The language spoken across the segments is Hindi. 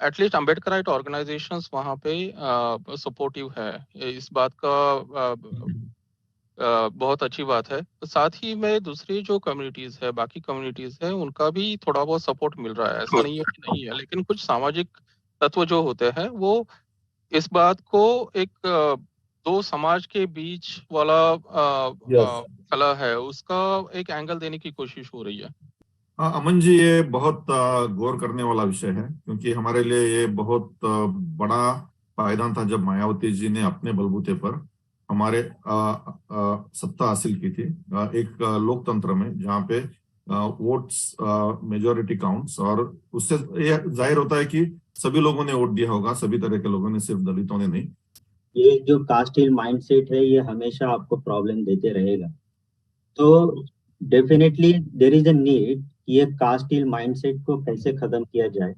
एटलीस्ट अम्बेडकराइट ऑर्गेनाइजेशंस वहाँ पे सपोर्टिव है। इस बात का बहुत अच्छी बात है। साथ ही में दूसरी जो कम्युनिटीज़ है, बाकी कम्युनिटीज़ है, उनका भी थोड़ा बहुत सपोर्ट मिल रहा है। ऐसा नहीं है कि नहीं है, लेकिन कुछ सामाजिक तत्व जो होते हैं, वो इस बात को एक दो समाज के बीच वाला यस। कला है, उसका एक एंगल देने की कोशिश हो रही है। हाँ अमन जी, ये बहुत गौर करने वाला विषय है, क्योंकि हमारे लिए ये बहुत बड़ा पायदान था जब मायावती जी ने अपने बलबूते पर हमारे सत्ता हासिल की थी, एक लोकतंत्र में जहाँ पे वोट्स मेजोरिटी काउंट्स, और उससे ये जाहिर होता है कि सभी लोगों ने वोट दिया होगा, सभी तरह के लोगों ने, सिर्फ दलितों ने नहीं। ये जो कास्टिल माइंडसेट है ये हमेशा आपको प्रॉब्लम देते रहेगा। तो definitely there is a need कि ये कास्टिल माइंडसेट को कैसे खत्म किया जाए,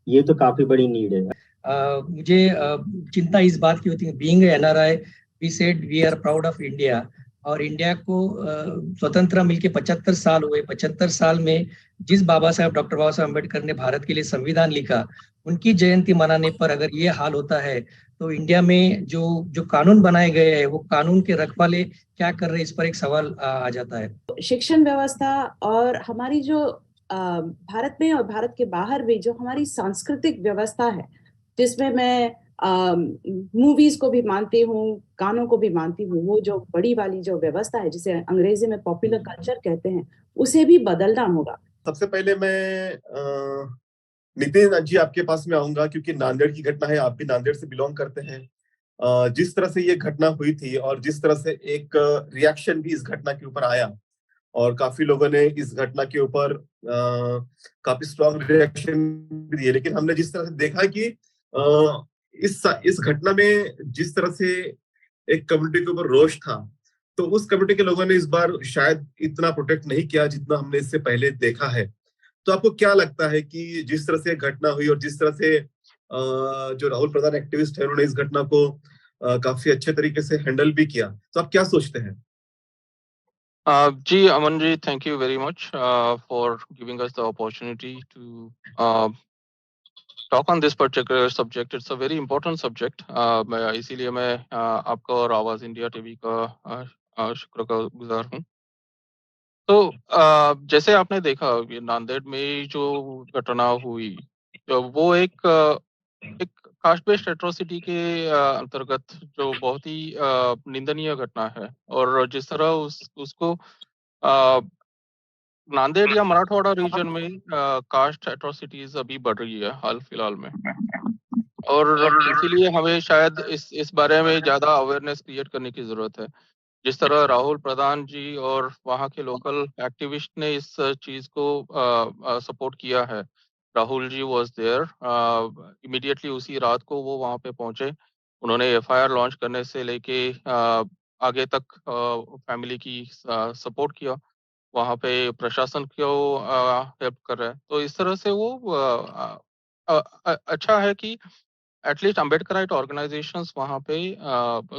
ये तो काफी बड़ी नीड है। मुझे चिंता इस बात की होती है, being NRI we said we are proud of India, और इंडिया को स्वतंत्र मिलके 75 साल हुए। 75 साल में जिस डॉक्टर बाबा साहब अम्बेडकर ने भारत के लिए संविधान लिखा, उनकी जयंती मनाने पर अगर ये हाल होता है तो इंडिया में जो जो कानून बनाए गए हैं वो कानून के रखवाले क्या कर रहे हैं, इस पर एक सवाल आ जाता है। शिक्षण व्यवस्था और हमारी जो भारत में और भारत के बाहर भी जो हमारी सांस्कृतिक व्यवस्था है, जिसमें मैं मूवीज को भी मानती हूँ, गानों को भी मानती हूँ, वो जो बड़ी वाली जो व्यवस्था है जिसे अंग्रेजी में पॉपुलर कल्चर कहते हैं, उसे भी बदलना होगा। सबसे पहले मैं नितिन जी आपके पास में आऊंगा, क्योंकि नांदेड़ की घटना है, आप भी नांदेड़ से बिलोंग करते हैं। जिस तरह से ये घटना हुई थी और जिस तरह से एक रिएक्शन भी इस घटना के ऊपर आया, और काफी लोगों ने इस घटना के ऊपर काफी स्ट्रॉन्ग रिएक्शन भी दिए, लेकिन हमने जिस तरह से देखा कि इस घटना में जिस तरह से एक कम्युनिटी के ऊपर रोष था, तो उस कम्युनिटी के लोगों ने इस बार शायद इतना प्रोटेक्ट नहीं किया जितना हमने इससे पहले देखा है। तो आपको क्या लगता है कि जिस तरह से घटना हुई और जिस तरह से जो राहुल प्रधान एक्टिविस्ट है, उन्होंने इस घटना को काफी अच्छे तरीके से हैंडल भी किया, तो आप क्या सोचते हैं? जी Aman ji, thank you very much for giving us the opportunity to talk on this particular subject. It's a very important subject. इसीलिए मैं आपका और आवाज इंडिया टीवी का शुक्रगुजार हूँ। तो जैसे आपने देखा ये नांदेड़ में जो घटना हुई, तो वो एक कास्ट बेस्ड एट्रोसिटी के अंतर्गत जो बहुत ही निंदनीय घटना है, और जिस तरह उसको अ, नांदेड़ या मराठवाड़ा रीजन में कास्ट एट्रोसिटीज अभी बढ़ रही है हाल फिलहाल में, और इसीलिए हमें शायद इस बारे में ज्यादा अवेयरनेस क्रिएट करने की जरूरत है। जिस तरह राहुल प्रधान जी और वहाँ के लोकल एक्टिविस्ट ने इस चीज को सपोर्ट किया है। Rahul ji was there immediately, उसी रात को वो वहाँ पे पहुंचे। उन्होंने एफआईआर लॉन्च करने से लेके आगे तक फैमिली की सपोर्ट किया, वहाँ पे प्रशासन को हेल्प कर रहा है। तो इस तरह से वो अच्छा है कि एटलीस्ट अम्बेडकराइट ऑर्गेनाइजेशंस वहाँ पे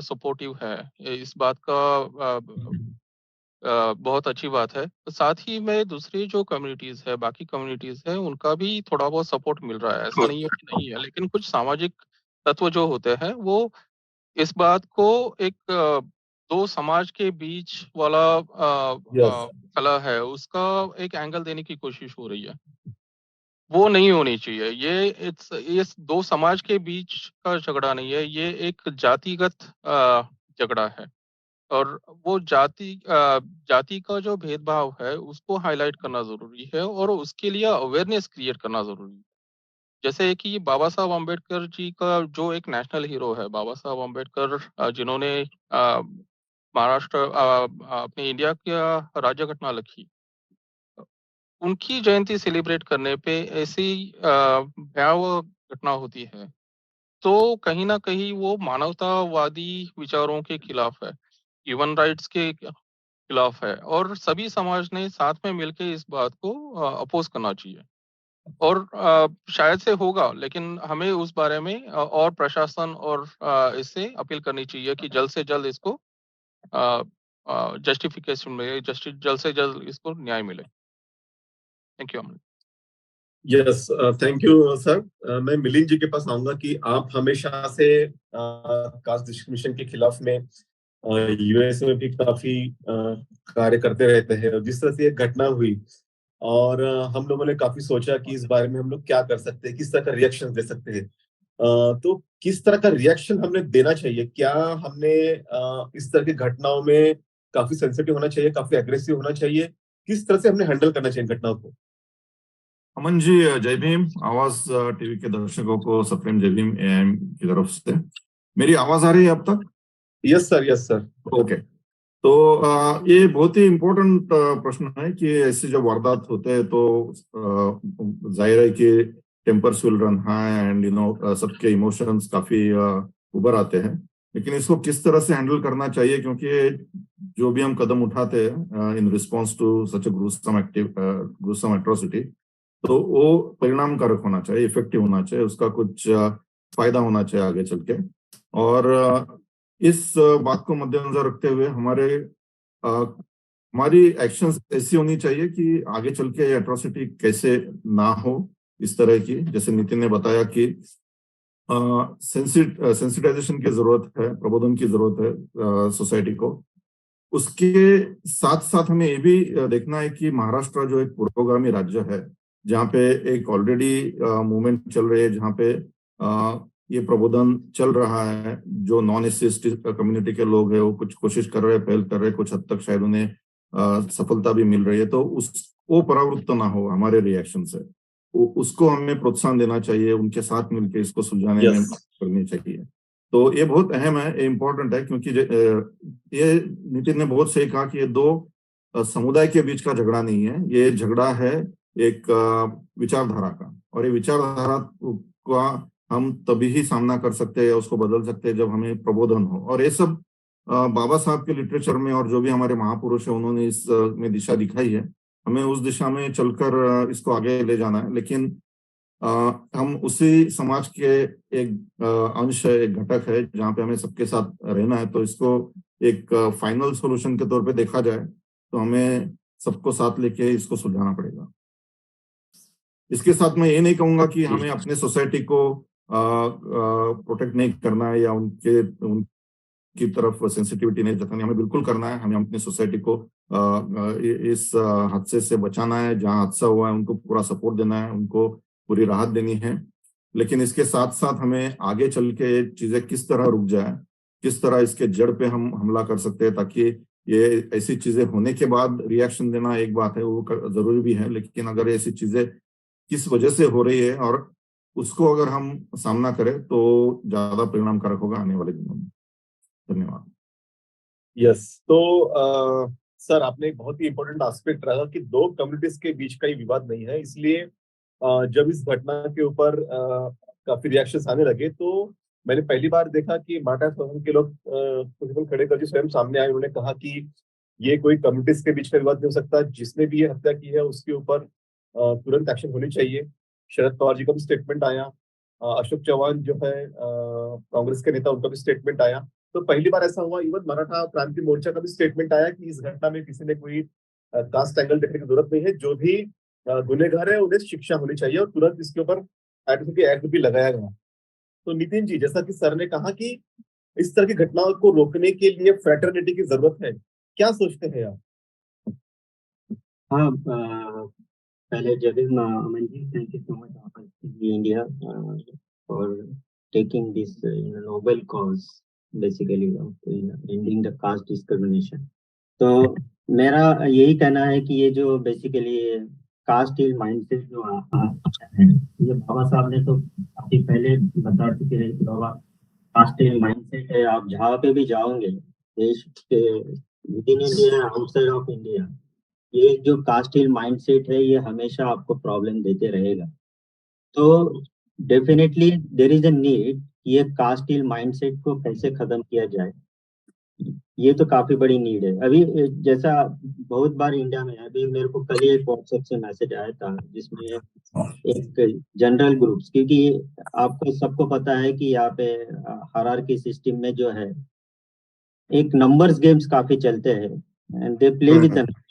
सपोर्टिव है। इस बात का बहुत अच्छी बात है। साथ ही में दूसरी जो कम्युनिटीज है, बाकी कम्युनिटीज है, उनका भी थोड़ा बहुत सपोर्ट मिल रहा है। ऐसा नहीं है कि नहीं है, लेकिन कुछ सामाजिक तत्व जो होते हैं, वो इस बात को एक दो समाज के बीच वाला यस। कला है, उसका एक एंगल देने की कोशिश हो रही है। वो नहीं होनी चाहिए। ये दो समाज के बीच का झगड़ा नहीं है, ये एक जातिगत झगड़ा है। और वो जाति का जो भेदभाव है उसको हाईलाइट करना जरूरी है, और उसके लिए अवेयरनेस क्रिएट करना जरूरी है। जैसे कि बाबा साहब अम्बेडकर जी का जो एक नेशनल हीरो है, बाबा साहब अम्बेडकर, जिन्होंने महाराष्ट्र अपने इंडिया का राज्य घटना लिखी, उनकी जयंती सेलिब्रेट करने पे ऐसी भयावह घटना होती है, तो कहीं ना कहीं वो मानवतावादी विचारों के खिलाफ है, ह्यूमन राइट्स के खिलाफ है, और सभी समाज ने साथ में मिलकर इस बात को अपोज करना चाहिए। और शायद से होगा, लेकिन हमें उस बारे में और प्रशासन और इससे अपील करनी चाहिए कि जल्द से जल्द इसको जस्टिफिकेशन मिले, जल्द से जल्द इसको न्याय मिले। Thank you. Yes, thank you sir. मैं मिलिंद जी के पास आऊंगा कि आप हमेशा से कास्ट डिस्क्रिमिनेशन के खिलाफ में यूएस में भी काफी कार्य करते रहते हैं, और जिस तरह से ये घटना हुई और हम लोगों ने काफी सोचा कि इस बारे में हम लोग क्या कर सकते हैं, किस तरह का रिएक्शन दे सकते हैं। तो किस तरह का रिएक्शन हमने देना चाहिए? क्या हमने इस तरह की घटनाओं में काफी सेंसिटिव होना चाहिए, काफी एग्रेसिव होना चाहिए? किस तरह से हमने हैंडल करना चाहिए घटनाओं को? अमन जी, जय भीम। आवाज टीवी के दर्शकों को सप्रेम जय भीम एएम की तरफ से। मेरी आवाज आ रही है अब तक? Yes sir, yes sir. Okay. तो ये बहुत ही इम्पोर्टेंट प्रश्न है कि ऐसे जब वारदात होते हैं तो जाहिर है कि tempers will run high and सबके इमोशंस काफी उभर आते हैं। लेकिन इसको किस तरह से हैंडल करना चाहिए, क्योंकि जो भी हम कदम उठाते हैं in response to such a gruesome atrocity, तो वो परिणामकारक होना चाहिए, इफेक्टिव होना चाहिए, उसका कुछ फायदा होना चाहिए आगे चल के। और इस बात को मद्देनजर रखते हुए हमारी एक्शंस ऐसी होनी चाहिए कि आगे चल के एट्रोसिटी कैसे ना हो इस तरह की। जैसे नितिन ने बताया कि सेंसिटाइजेशन की जरूरत है, प्रबोधन की जरूरत है सोसाइटी को। उसके साथ साथ हमें ये भी देखना है कि महाराष्ट्र जो एक पुरोगामी राज्य है, जहाँ पे एक ऑलरेडी मूवमेंट चल रही है, जहाँ पे ये प्रबोधन चल रहा है, जो नॉन एससी कम्युनिटी के लोग हैं वो कुछ कोशिश कर रहे हैं, पहल कर रहे हैं, कुछ हद तक शायद उन्हें सफलता भी मिल रही है। तो वो परावृत्त ना हो हमारे रिएक्शन से, उसको हमें प्रोत्साहन देना चाहिए, उनके साथ मिलकर इसको सुलझाने में करनी चाहिए। तो ये बहुत अहम है, ये इम्पोर्टेंट है, क्योंकि ये नितिन ने बहुत सही कहा कि ये दो समुदाय के बीच का झगड़ा नहीं है, ये झगड़ा है एक विचारधारा का। और ये विचारधारा का हम तभी ही सामना कर सकते हैं या उसको बदल सकते हैं जब हमें प्रबोधन हो। और ये सब बाबा साहब के लिटरेचर में और जो भी हमारे महापुरुष है उन्होंने इस में दिशा दिखाई है, हमें उस दिशा में चलकर इसको आगे ले जाना है। लेकिन हम उसी समाज के एक अंश है, एक घटक है, जहाँ पे हमें सबके साथ रहना है। तो इसको एक फाइनल सॉल्यूशन के तौर पे देखा जाए तो हमें सबको साथ लेके इसको सुलझाना पड़ेगा। इसके साथ मैं ये नहीं कहूंगा कि हमें अपने सोसाइटी को प्रोटेक्ट नहीं करना है या उनकी तरफ सेंसिटिविटी नहीं जतानी, हमें बिल्कुल करना है। हमें अपनी सोसाइटी को इस हादसे से बचाना है, जहाँ हादसा हुआ है उनको पूरा सपोर्ट देना है, उनको पूरी राहत देनी है। लेकिन इसके साथ साथ हमें आगे चल के चीजें किस तरह रुक जाए, किस तरह इसके जड़ पे हम हमला कर सकते हैं, ताकि ये ऐसी चीजें होने के बाद रिएक्शन देना एक बात है, वो जरूरी भी है। लेकिन अगर ऐसी चीजें किस वजह से हो रही है और उसको अगर हम सामना करें तो ज्यादा परिणामकारक होगा आने वाले दिनों में। धन्यवाद। यस, तो सर आपने एक बहुत ही इंपॉर्टेंट एस्पेक्ट रहा कि दो कम्युनिटीज के बीच का ही विवाद नहीं है। इसलिए जब इस घटना के ऊपर काफी रिएक्शंस आने लगे तो मैंने पहली बार देखा कि माटा सोहन के लोग प्रिंसिपल खड़ेकर जी स्वयं सामने आए। उन्होंने कहा कि ये कोई कम्युनिटीज के बीच का विवाद नहीं हो सकता, जिसने भी ये हत्या की है उसके ऊपर तुरंत एक्शन होनी चाहिए। शरद पवार जी का भी स्टेटमेंट आया, अशोक चौहान जो है कांग्रेस के नेता, उनका भी स्टेटमेंट आया। तो पहली बार ऐसा हुआ, इवन मराठा क्रांति मोर्चा का भी स्टेटमेंट आया कि इस घटना में किसी ने कोई कास्ट एंगल देखने की जरूरत नहीं है, जो भी गुनहगार है उन्हें शिक्षा होनी चाहिए और तुरंत इसके ऊपर एट्रोसिटी एक्ट भी लगाया गया। तो नितिन जी, जैसा कि सर ने कहा कि इस तरह की घटनाओं को रोकने के लिए फ्रेटर्निटी की जरूरत है, क्या सोचते हैं आप? हाँ, पहले जगह Aman ji, thank you so much India for taking this noble cause basically ending the caste discrimination. तो मेरा यही कहना है कि ये जो बेसिकली कास्ट माइंडसेट जो है, ये बाबा साहब ने तो काफी पहले बता चुके हैं कि बाबा कास्ट माइंडसेट है। आप जहाँ पे भी जाओगे देश के with in India, outside of India, ये जो कास्ट माइंडसेट है ये हमेशा आपको प्रॉब्लम देते रहेगा। तो definitely there is a need ये कास्ट माइंडसेट को कैसे खत्म किया जाए, ये तो काफी बड़ी नीड है। अभी जैसा बहुत बार इंडिया में, अभी मेरे को कल ही एक व्हाट्सएप से मैसेज आया था जिसमें एक जनरल ग्रुप्स, क्योंकि आपको सबको पता है कि यहाँ पे हायरार्की सिस्टम में जो है एक नंबर्स गेम्स काफी चलते हैं and they play with the numbers.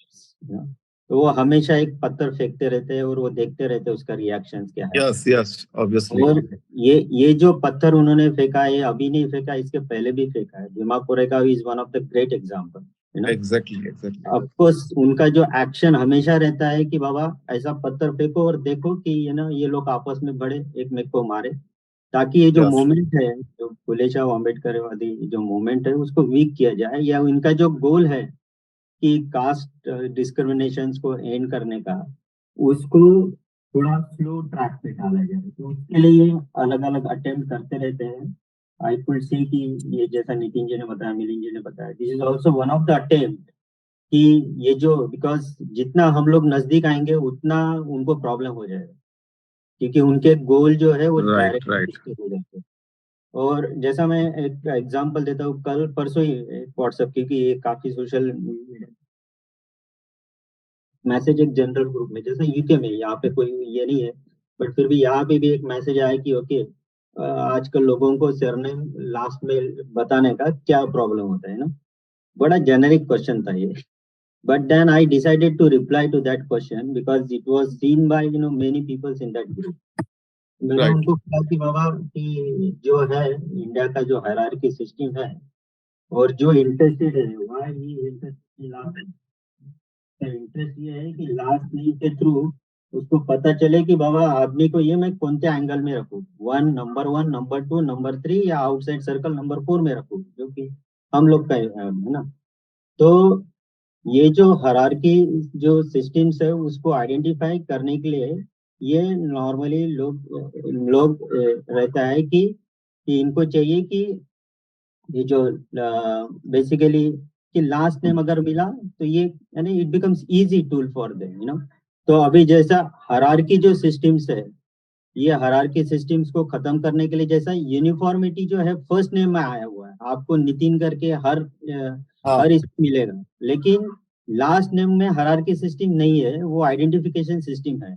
तो वो हमेशा एक पत्थर फेंकते रहते हैं और वो देखते रहते हैं उसका रिएक्शंस क्या है। Yes yes obviously. और ये जो पत्थर उन्होंने फेंका है, ये अभी नहीं फेंका, इसके पहले भी फेंका है। Bhima Koregaon is one of the great example, you know. Exactly exactly. Of course उनका जो एक्शन हमेशा रहता है कि बाबा ऐसा पत्थर फेंको और देखो कि ये लोग आपस में बड़े एक में को मारे, ताकि ये जो यस मूवमेंट है, जो फुले शाह अम्बेडकर वादी जो मूवमेंट है, उसको वीक किया जाए, या इनका जो गोल है कि कास्ट डिस्क्रिमिनेशंस को एंड करने का, उसको थोड़ा स्लो ट्रैक पे डाला जाए। तो उसके लिए अलग अलग अटेम्प्ट करते रहते हैं। आई कुड सी कि ये जैसा नितिन जी ने बताया, मिलिंद जी ने बताया, this is also one of the attempt कि ये जो, बिकॉज जितना हम लोग नजदीक आएंगे उतना उनको प्रॉब्लम हो जाएगा, क्योंकि उनके गोल जो है वो राइट डायरेक्टली राइट। डिस्टर्ब हो जाते हैं। और जैसा मैं एक एग्जांपल देता हूँ, कल परसों ही व्हाट्सएप, क्योंकि ये काफी सोशल मैसेज एक जनरल ग्रुप में, जैसे यूके में, यहाँ पे कोई ये नहीं है, बट फिर भी यहाँ पे भी एक मैसेज आया कि ओके, आजकल लोगों को सरनेम लास्ट में बताने का क्या प्रॉब्लम होता है ना। बड़ा जेनेरिक क्वेश्चन था ये, but then I decided to reply to that question because it was seen by many people in that group. मैंने राइट उनको कहा कि बाबा कि जो है इंडिया का जो हायरार्की सिस्टम है, और जो इंटरेस्टेड है, why he interested, इंटरेस्ट ये है कि लास्ट नेम के थ्रू उसको पता चले कि बाबा आदमी को ये मैं कौन से एंगल में रखूं, नंबर 1, नंबर 2, नंबर 3, या आउटसाइड सर्कल नंबर 4 में रखूं, जो कि हम लोग का है ना। तो ये जो हायरार्की जो सिस्टम्स है, उसको आइडेंटिफाई करने के लिए ये नॉर्मली लोग रहता है कि इनको चाहिए कि ये जो बेसिकली कि लास्ट नेम अगर मिला तो ये यानी it becomes easy tool for them. तो अभी जैसा हायरार्की जो सिस्टम्स है, ये हायरार्की सिस्टम्स को खत्म करने के लिए, जैसा यूनिफॉर्मिटी जो है फर्स्ट नेम में आया हुआ है, आपको नितिन करके हाँ हर इसमें मिलेगा, लेकिन लास्ट नेम में हायरार्की सिस्टम नहीं है, वो आइडेंटिफिकेशन सिस्टम है।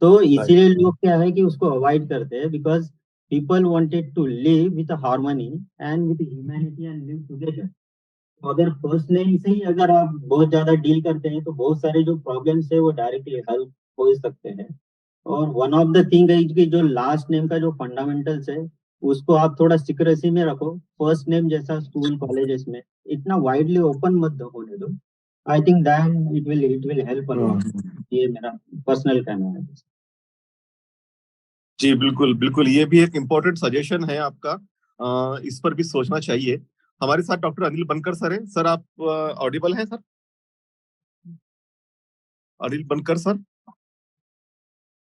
तो राइट इसीलिए लोग क्या है कि उसको अवॉइड करते हैं, because people wanted to live with harmony and with humanity and live together. तो अगर फर्स्ट नेम से ही अगर आप बहुत ज्यादा डील करते हैं, तो बहुत सारे जो प्रॉब्लम्स है वो डायरेक्टली हल हो सकते हैं। और वन ऑफ द थिंग है कि जो लास्ट नेम का जो फंडामेंटल्स है, उसको आप थोड़ा सिक्रेसी में रखो। फर्स्ट नेम जैसा स्कूल कॉलेजेस में इतना वाइडली ओपन मत होने दो। I think then it will help a lot. ये मेरा पर्सनल कहना है। जी बिल्कुल बिल्कुल, ये भी एक इम्पोर्टेंट सजेशन है आपका। इस पर भी सोचना चाहिए। हमारे साथ डॉक्टर अनिल बनकर सर हैं। सर आप ऑडिबल हैं सर? अनिल बनकर सर,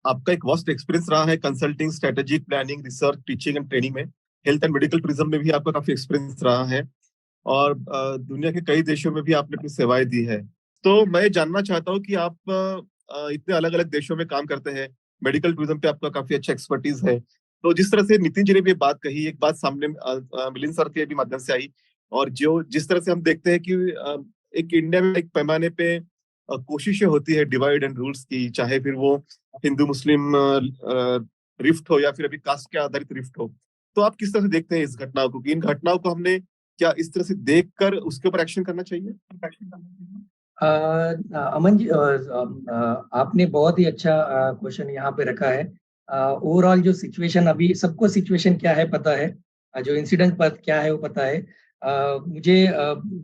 आपका एक वास्ट एक्सपीरियंस रहा है consulting, strategic planning, research, teaching and training में। हेल्थ एंड मेडिकल टूरिज्म में भी आपका काफी एक्सपीरियंस रहा है, और दुनिया के कई देशों में भी आपने अपनी सेवाएं दी है। तो मैं जानना चाहता हूँ कि आप इतने अलग अलग देशों में काम करते हैं, मेडिकल टूरिज्म पे आपका काफी अच्छा एक्सपर्टीज है। तो जिस तरह से नितिन जी ने भी बात कही, एक बात सामने मिलिंद सर के भी माध्यम से आई, और जो जिस तरह से हम देखते हैं कि एक इंडिया में एक पैमाने पे कोशिशें होती है डिवाइड एंड रूल्स की, चाहे फिर वो हिंदू मुस्लिम रिफ्ट हो या फिर अभी कास्ट के आधारित रिफ्ट हो। तो आप किस तरह से देखते हैं इस घटनाओं को, कि इन घटनाओं को हमने क्या इस तरह से देखकर उसके ऊपर एक्शन करना चाहिए? अमन जी, आपने बहुत ही अच्छा क्वेश्चन यहाँ पे रखा है। ओवरऑल जो सिचुएशन, अभी सबको सिचुएशन क्या है पता है, जो इंसिडेंट पर क्या है वो पता है। मुझे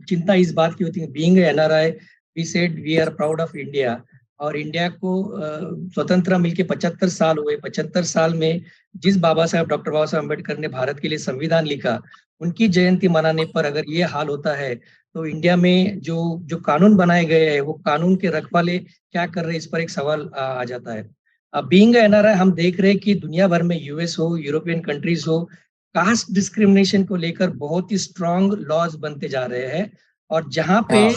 चिंता इस बात की होती है, being NRI we said we are proud of India, और इंडिया को स्वतंत्र मिलके 75 साल हुए। 75 साल में जिस बाबा साहब अम्बेडकर ने भारत के लिए संविधान लिखा, उनकी जयंती मनाने पर अगर ये हाल होता है, तो इंडिया में जो जो कानून बनाए गए हैं, वो कानून के रखवाले क्या कर रहे हैं, इस पर एक सवाल आ जाता है। बीइंग एनआरआई हम देख रहे हैं कि दुनिया भर में, यूएस हो, यूरोपियन कंट्रीज हो, कास्ट डिस्क्रिमिनेशन को लेकर बहुत ही स्ट्रांग लॉज बनते जा रहे हैं। और जहां पे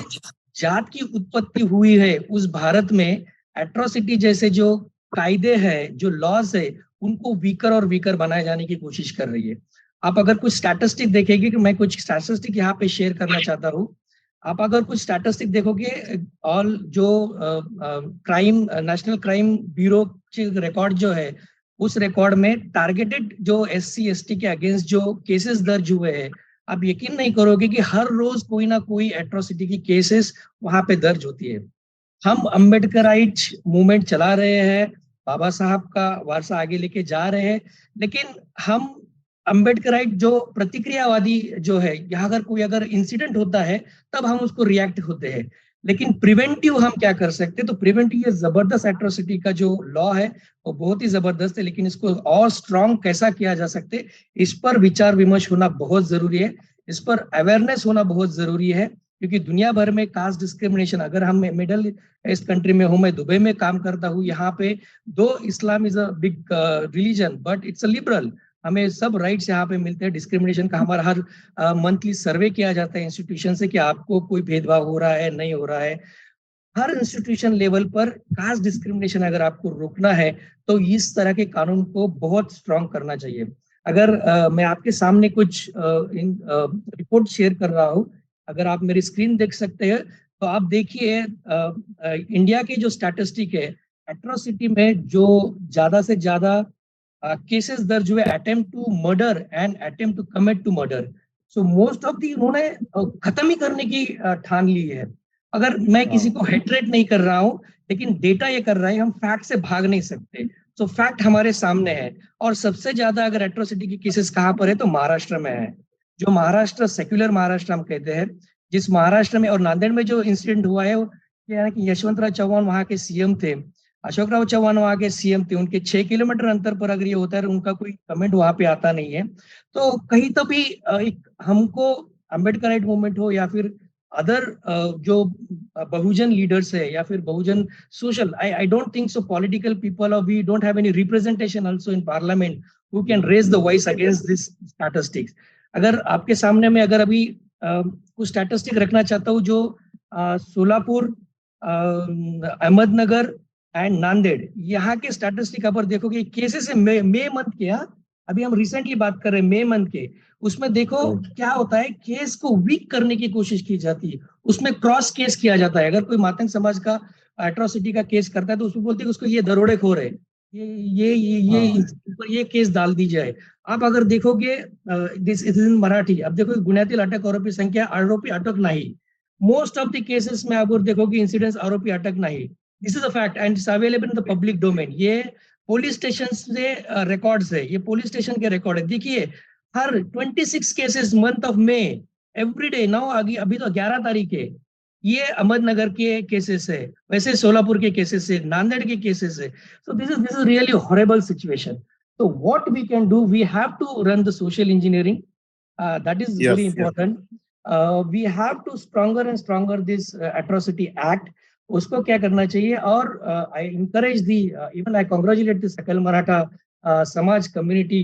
जात की उत्पत्ति हुई है, उस भारत में एट्रोसिटी जैसे जो कायदे हैं, जो लॉज है, उनको वीकर और वीकर बनाए जाने की कोशिश कर रही है। आप अगर कुछ स्टैटिस्टिक देखेंगे, कि मैं कुछ स्टैटिस्टिक यहाँ पे शेयर करना चाहता हूँ। आप अगर कुछ स्टैटिस्टिक देखोगे, ऑल जो क्राइम, नेशनल क्राइम ब्यूरो के रिकॉर्ड जो है, उस रिकॉर्ड में टारगेटेड जो SC ST के अगेंस्ट जो केसेस दर्ज हुए हैं, आप यकीन नहीं करोगे कि हर रोज कोई ना कोई एट्रोसिटी की केसेस वहां पे दर्ज होती है। हम अम्बेडकराइट मूवमेंट चला रहे हैं, बाबा साहब का वारसा आगे लेके जा रहे हैं, लेकिन हम अम्बेडकराइट जो प्रतिक्रियावादी जो है, यहाँ अगर कोई अगर इंसिडेंट होता है तब हम उसको रिएक्ट होते हैं, लेकिन प्रिवेंटिव हम क्या कर सकते हैं? तो प्रिवेंटिव ये जबरदस्त एट्रोसिटी का जो लॉ है वो बहुत ही जबरदस्त है, लेकिन इसको और स्ट्रॉन्ग कैसा किया जा सकते, इस पर विचार विमर्श होना बहुत जरूरी है, इस पर अवेयरनेस होना बहुत जरूरी है, क्योंकि दुनिया भर में कास्ट डिस्क्रिमिनेशन, अगर हम मिडिल ईस्ट कंट्री में हूँ, मैं दुबई में काम करता हूँ, यहाँ पे दो Islam is a big religion but it's a liberal, हमें सब राइट्स यहाँ पे मिलते हैं। डिस्क्रिमिनेशन का हमारा हर मंथली सर्वे किया जाता है इंस्टीट्यूशन से कि आपको कोई भेदभाव हो रहा है नहीं हो रहा है। हर इंस्टीट्यूशन लेवल पर कास्ट डिस्क्रिमिनेशन अगर आपको रोकना है तो इस तरह के कानून को बहुत स्ट्रॉन्ग करना चाहिए। अगर मैं आपके सामने कुछ रिपोर्ट शेयर कर रहा हूँ, अगर आप मेरी स्क्रीन देख सकते हैं तो आप देखिए इंडिया की जो स्टैटिस्टिक है, एट्रोसिटी में जो ज्यादा से ज्यादा केसेस दर्ज हुए attempt to murder and attempt to commit to murder, so most of the उन्होंने खत्म ही करने की ठान ली है। अगर मैं किसी को हेट्रेट नहीं कर रहा हूँ, लेकिन डेटा ये कर रहा है, हम फैक्ट से भाग नहीं सकते, तो फैक्ट हमारे सामने है। और सबसे ज्यादा अगर एट्रोसिटी की केसेस कहाँ पर है तो महाराष्ट्र में है, जो महाराष्ट्र सेक्युलर महाराष्ट्र हम कहते हैं, जिस महाराष्ट्र में, और नांदेड़ में जो इंसिडेंट हुआ है वो यानी कि यशवंतराव चौहान वहाँ के सीएम थे, अशोकराव चौहान वहाँ के सीएम थे, उनके 6 किलोमीटर अंतर पर अगर ये होता है, उनका कोई कमेंट वहां पे आता नहीं है। तो कहीं तो भी एक हमको अम्बेडकराइट मूवमेंट हो या फिर अदर जो बहुजन लीडर्स है या फिर Bahujan social, I don't think so political people और we don't have any representation also in parliament who can raise the voice against this statistics. अगर आपके सामने में अगर अभी कुछ स्टैटिस्टिक रखना चाहता हूँ, जो सोलापुर, अहमदनगर एंड नांदेड़, यहाँ के स्टैटिस्टिक पर देखोगे केसेस है मई मंथ के, अभी हम रिसेंटली बात कर रहे हैं मई मंथ के, उसमें देखो क्या होता है, केस को वीक करने की कोशिश की जाती है, उसमें क्रॉस केस किया जाता है। अगर कोई मातंग समाज का एट्रोसिटी का केस करता है तो उसमें बोलते हैं उसको ये दरोड़ेखोर है, ये केस डाल दी जाए। आप अगर देखोगे दिस इज इन मराठी, अब देखो गुन्ह्यातील अटक आरोपी संख्या, आरोपी अटक नाही, मोस्ट ऑफ द केसेस में आप देखोगे इंसिडेंट्स आरोपी अटक नहीं, this is a fact and it's available in the public domain. ये पुलिस स्टेशन से रिकॉर्ड्स है, ये पुलिस स्टेशन के रिकॉर्ड है। देखिए हर 26 cases month of May every day, now अभी तो 11 तारीख है, ये अहमदनगर के केसेस है, वैसे सोलापुर के केसेस है, नांदेड़ के केसेस है। So this is really horrible situation. So what we can do, we have to run the social engineering, that is very important. We have to stronger and stronger this atrocity act, उसको क्या करना चाहिए। और I encourage the even I congratulate the Sakal Maratha समाज community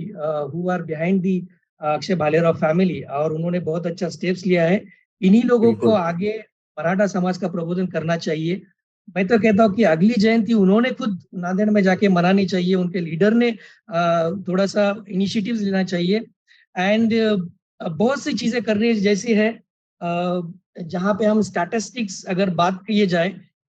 who are behind the Akshay Bhalerao family, और उन्होंने बहुत अच्छा स्टेप्स लिया है। इन्हीं लोगों को आगे मराठा समाज का प्रबोधन करना चाहिए। मैं तो कहता हूँ कि अगली जयंती उन्होंने खुद नांदेड़ में जाके मनानी चाहिए, उनके लीडर ने थोड़ा सा इनिशिएटिव्स लेना चाहिए। एंड बहुत सी चीजें करनी जैसी है, जहाँ पे हम स्टैटिस्टिक्स अगर बात किए जाए,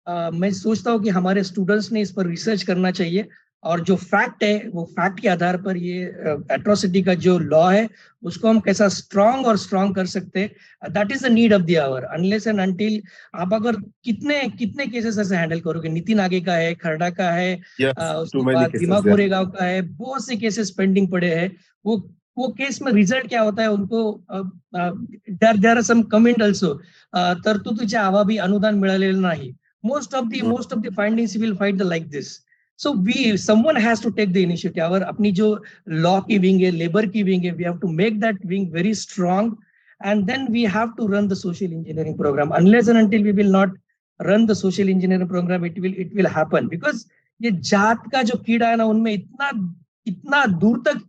मैं सोचता हूँ कि हमारे स्टूडेंट्स ने इस पर रिसर्च करना चाहिए, और जो फैक्ट है वो फैक्ट के आधार पर ये एट्रोसिटी का जो लॉ है उसको हम कैसा स्ट्रांग और स्ट्रांग कर सकते हैं। That is the need of the hour. Unless and until आप अगर कितने केसेस ऐसे हैंडल करोगे, नितिन आगे का है, खरड़ा का है, उसके बाद भीमा कोरेगांव का है, बहुत से केसेस पेंडिंग पड़े हैं। वो केस में रिजल्ट क्या होता है, उनको there are some comment also, तरतुदीच्या अभावी अनुदान मिळालेलं नाही। most of the findings will find the like this. So someone has to take the initiative। और अपनी जो law की wing है, labor की wing है, we have to make that wing very strong, and then we have to run the social engineering program। unless and until we will not run the social engineering program, it will happen, because ये जात का जो कीड़ा है ना, उनमें इतना दूर तक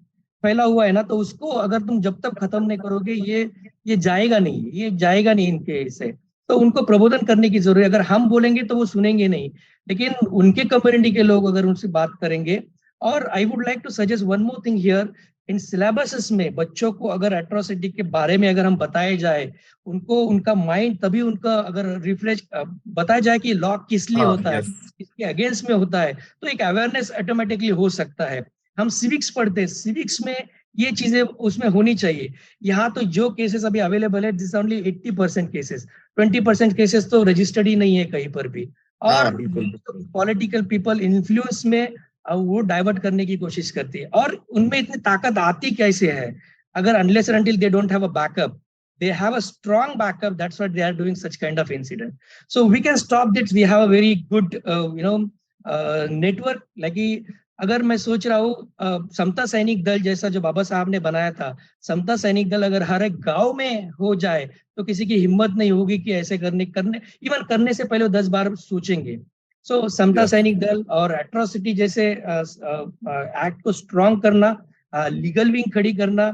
फैला हुआ है ना, तो उसको अगर तुम जब तक खत्म नहीं करोगे ये जाएगा नहीं इनके से। तो उनको प्रबोधन करने की जरूरत है। अगर हम बोलेंगे तो वो सुनेंगे नहीं, लेकिन उनके कम्युनिटी के लोग अगर उनसे बात करेंगे। और I would like to suggest one more thing here, इन सिलेबसेस में बच्चों को अगर एट्रोसिटी के बारे में अगर हम बताए जाए, उनको उनका माइंड तभी उनका अगर रिफ्रेश बताया जाए कि लॉ किस लिए होता है, किसके अगेंस्ट में होता है, तो एक अवेयरनेस ऑटोमेटिकली हो सकता है। हम सिविक्स पढ़ते हैं, सिविक्स में ये चीजें उसमें होनी चाहिए। यहाँ तो जो केसेस अभी अवेलेबल है, दिस ओनली 80% केसेस, 20% केसेस तो रजिस्टर्ड ही नहीं है कहीं पर भी। और बिल्कुल। पॉलिटिकल पीपल इन्फ्लुएंस में वो डाइवर्ट करने की कोशिश करती है। और उनमें इतनी ताकत आती कैसे है? अगर unless and until they don't have a backup, they have a strong backup, that's why they are doing such kind of incident. So we can stop this. We have a very good network. like अगर मैं सोच रहा हूँ समता सैनिक दल जैसा जो बाबा साहब ने बनाया था, समता सैनिक दल अगर हर एक गांव में हो जाए तो किसी की हिम्मत नहीं होगी कि ऐसे करने इवन करने से पहले 10 बार सोचेंगे। सो समता सैनिक दल और एट्रोसिटी जैसे एक्ट को स्ट्रॉन्ग करना, लीगल विंग खड़ी करना,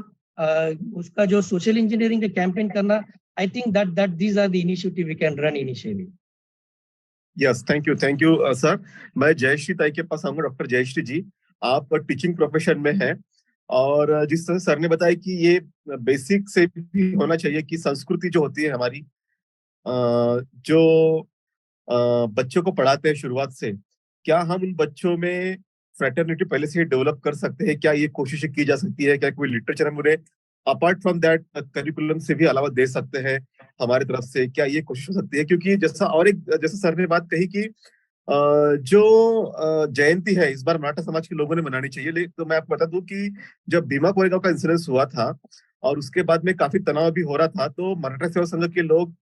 उसका जो सोशल इंजीनियरिंग का कैंपेन करना, I think that these are the initiative we can run initially. Yes, thank you sir. मैं जयश्री ताई के पास आऊंगा। डॉक्टर जयश्री जी, आप टीचिंग प्रोफेशन में हैं और जिस तरह सर ने बताया कि ये बेसिक से भी होना चाहिए कि संस्कृति जो होती है हमारी, जो बच्चों को पढ़ाते हैं शुरुआत से, क्या हम उन बच्चों में फ्रेटर्निटी पहले से ही डेवलप कर सकते हैं? क्या ये कोशिशें की जा सकती है? क्या कोई लिटरेचर हम उन्हें अपार्ट फ्रॉम दैट करिकुलम से भी अलावा दे सकते हैं हमारी तरफ से? क्या ये कोशिश हो सकती है? क्योंकि जैसा सर ने बात कही कि जो जयंती है इस बार मराठा समाज के लोगों ने मनानी चाहिए, तो मैं आपको बता दूं कि जब भीमा कोरेगांव का इंसिडेंस हुआ था और उसके बाद में काफी तनाव भी हो रहा था, तो मराठा सेवा संघ के लोग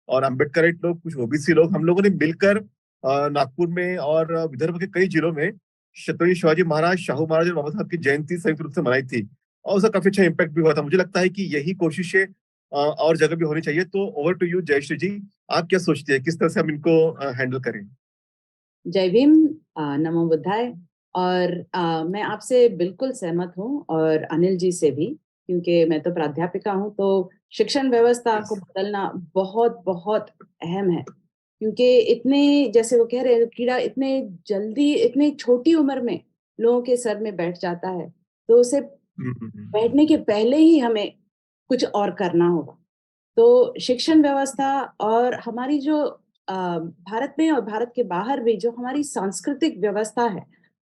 और अम्बेडकराइट लोग, कुछ ओबीसी लोग, हम लोगों ने मिलकर नागपुर में और विदर्भ के कई जिलों में छत्रपति शिवाजी महाराज, शाहू महाराज और बाबा साहब की जयंती संयुक्त रूप से मनाई थी और उसका काफी अच्छा इम्पैक्ट भी हुआ था। मुझे लगता है कि यही कोशिशें और जगह भी होनी चाहिए। तो ओवर टू यू जयश्री जी, आप क्या सोचते हैं किस तरह से हम इनको हैंडल करें? जय भीम, नमो बुद्धाय। और मैं आपसे बिल्कुल सहमत हूँ और अनिल जी से भी, क्योंकि मैं तो प्राध्यापिका हूँ, तो शिक्षण व्यवस्था को बदलना बहुत बहुत अहम है। क्योंकि इतने, जैसे वो कह रहे हैं, कीड़ा इतने जल्दी, इतनी छोटी उम्र में लोगों के सर में बैठ जाता है, तो उसे बैठने के पहले ही हमें कुछ और करना होगा। तो शिक्षण व्यवस्था और हमारी जो भारत में और भारत के बाहर भी जो हमारी सांस्कृतिक व्यवस्था है,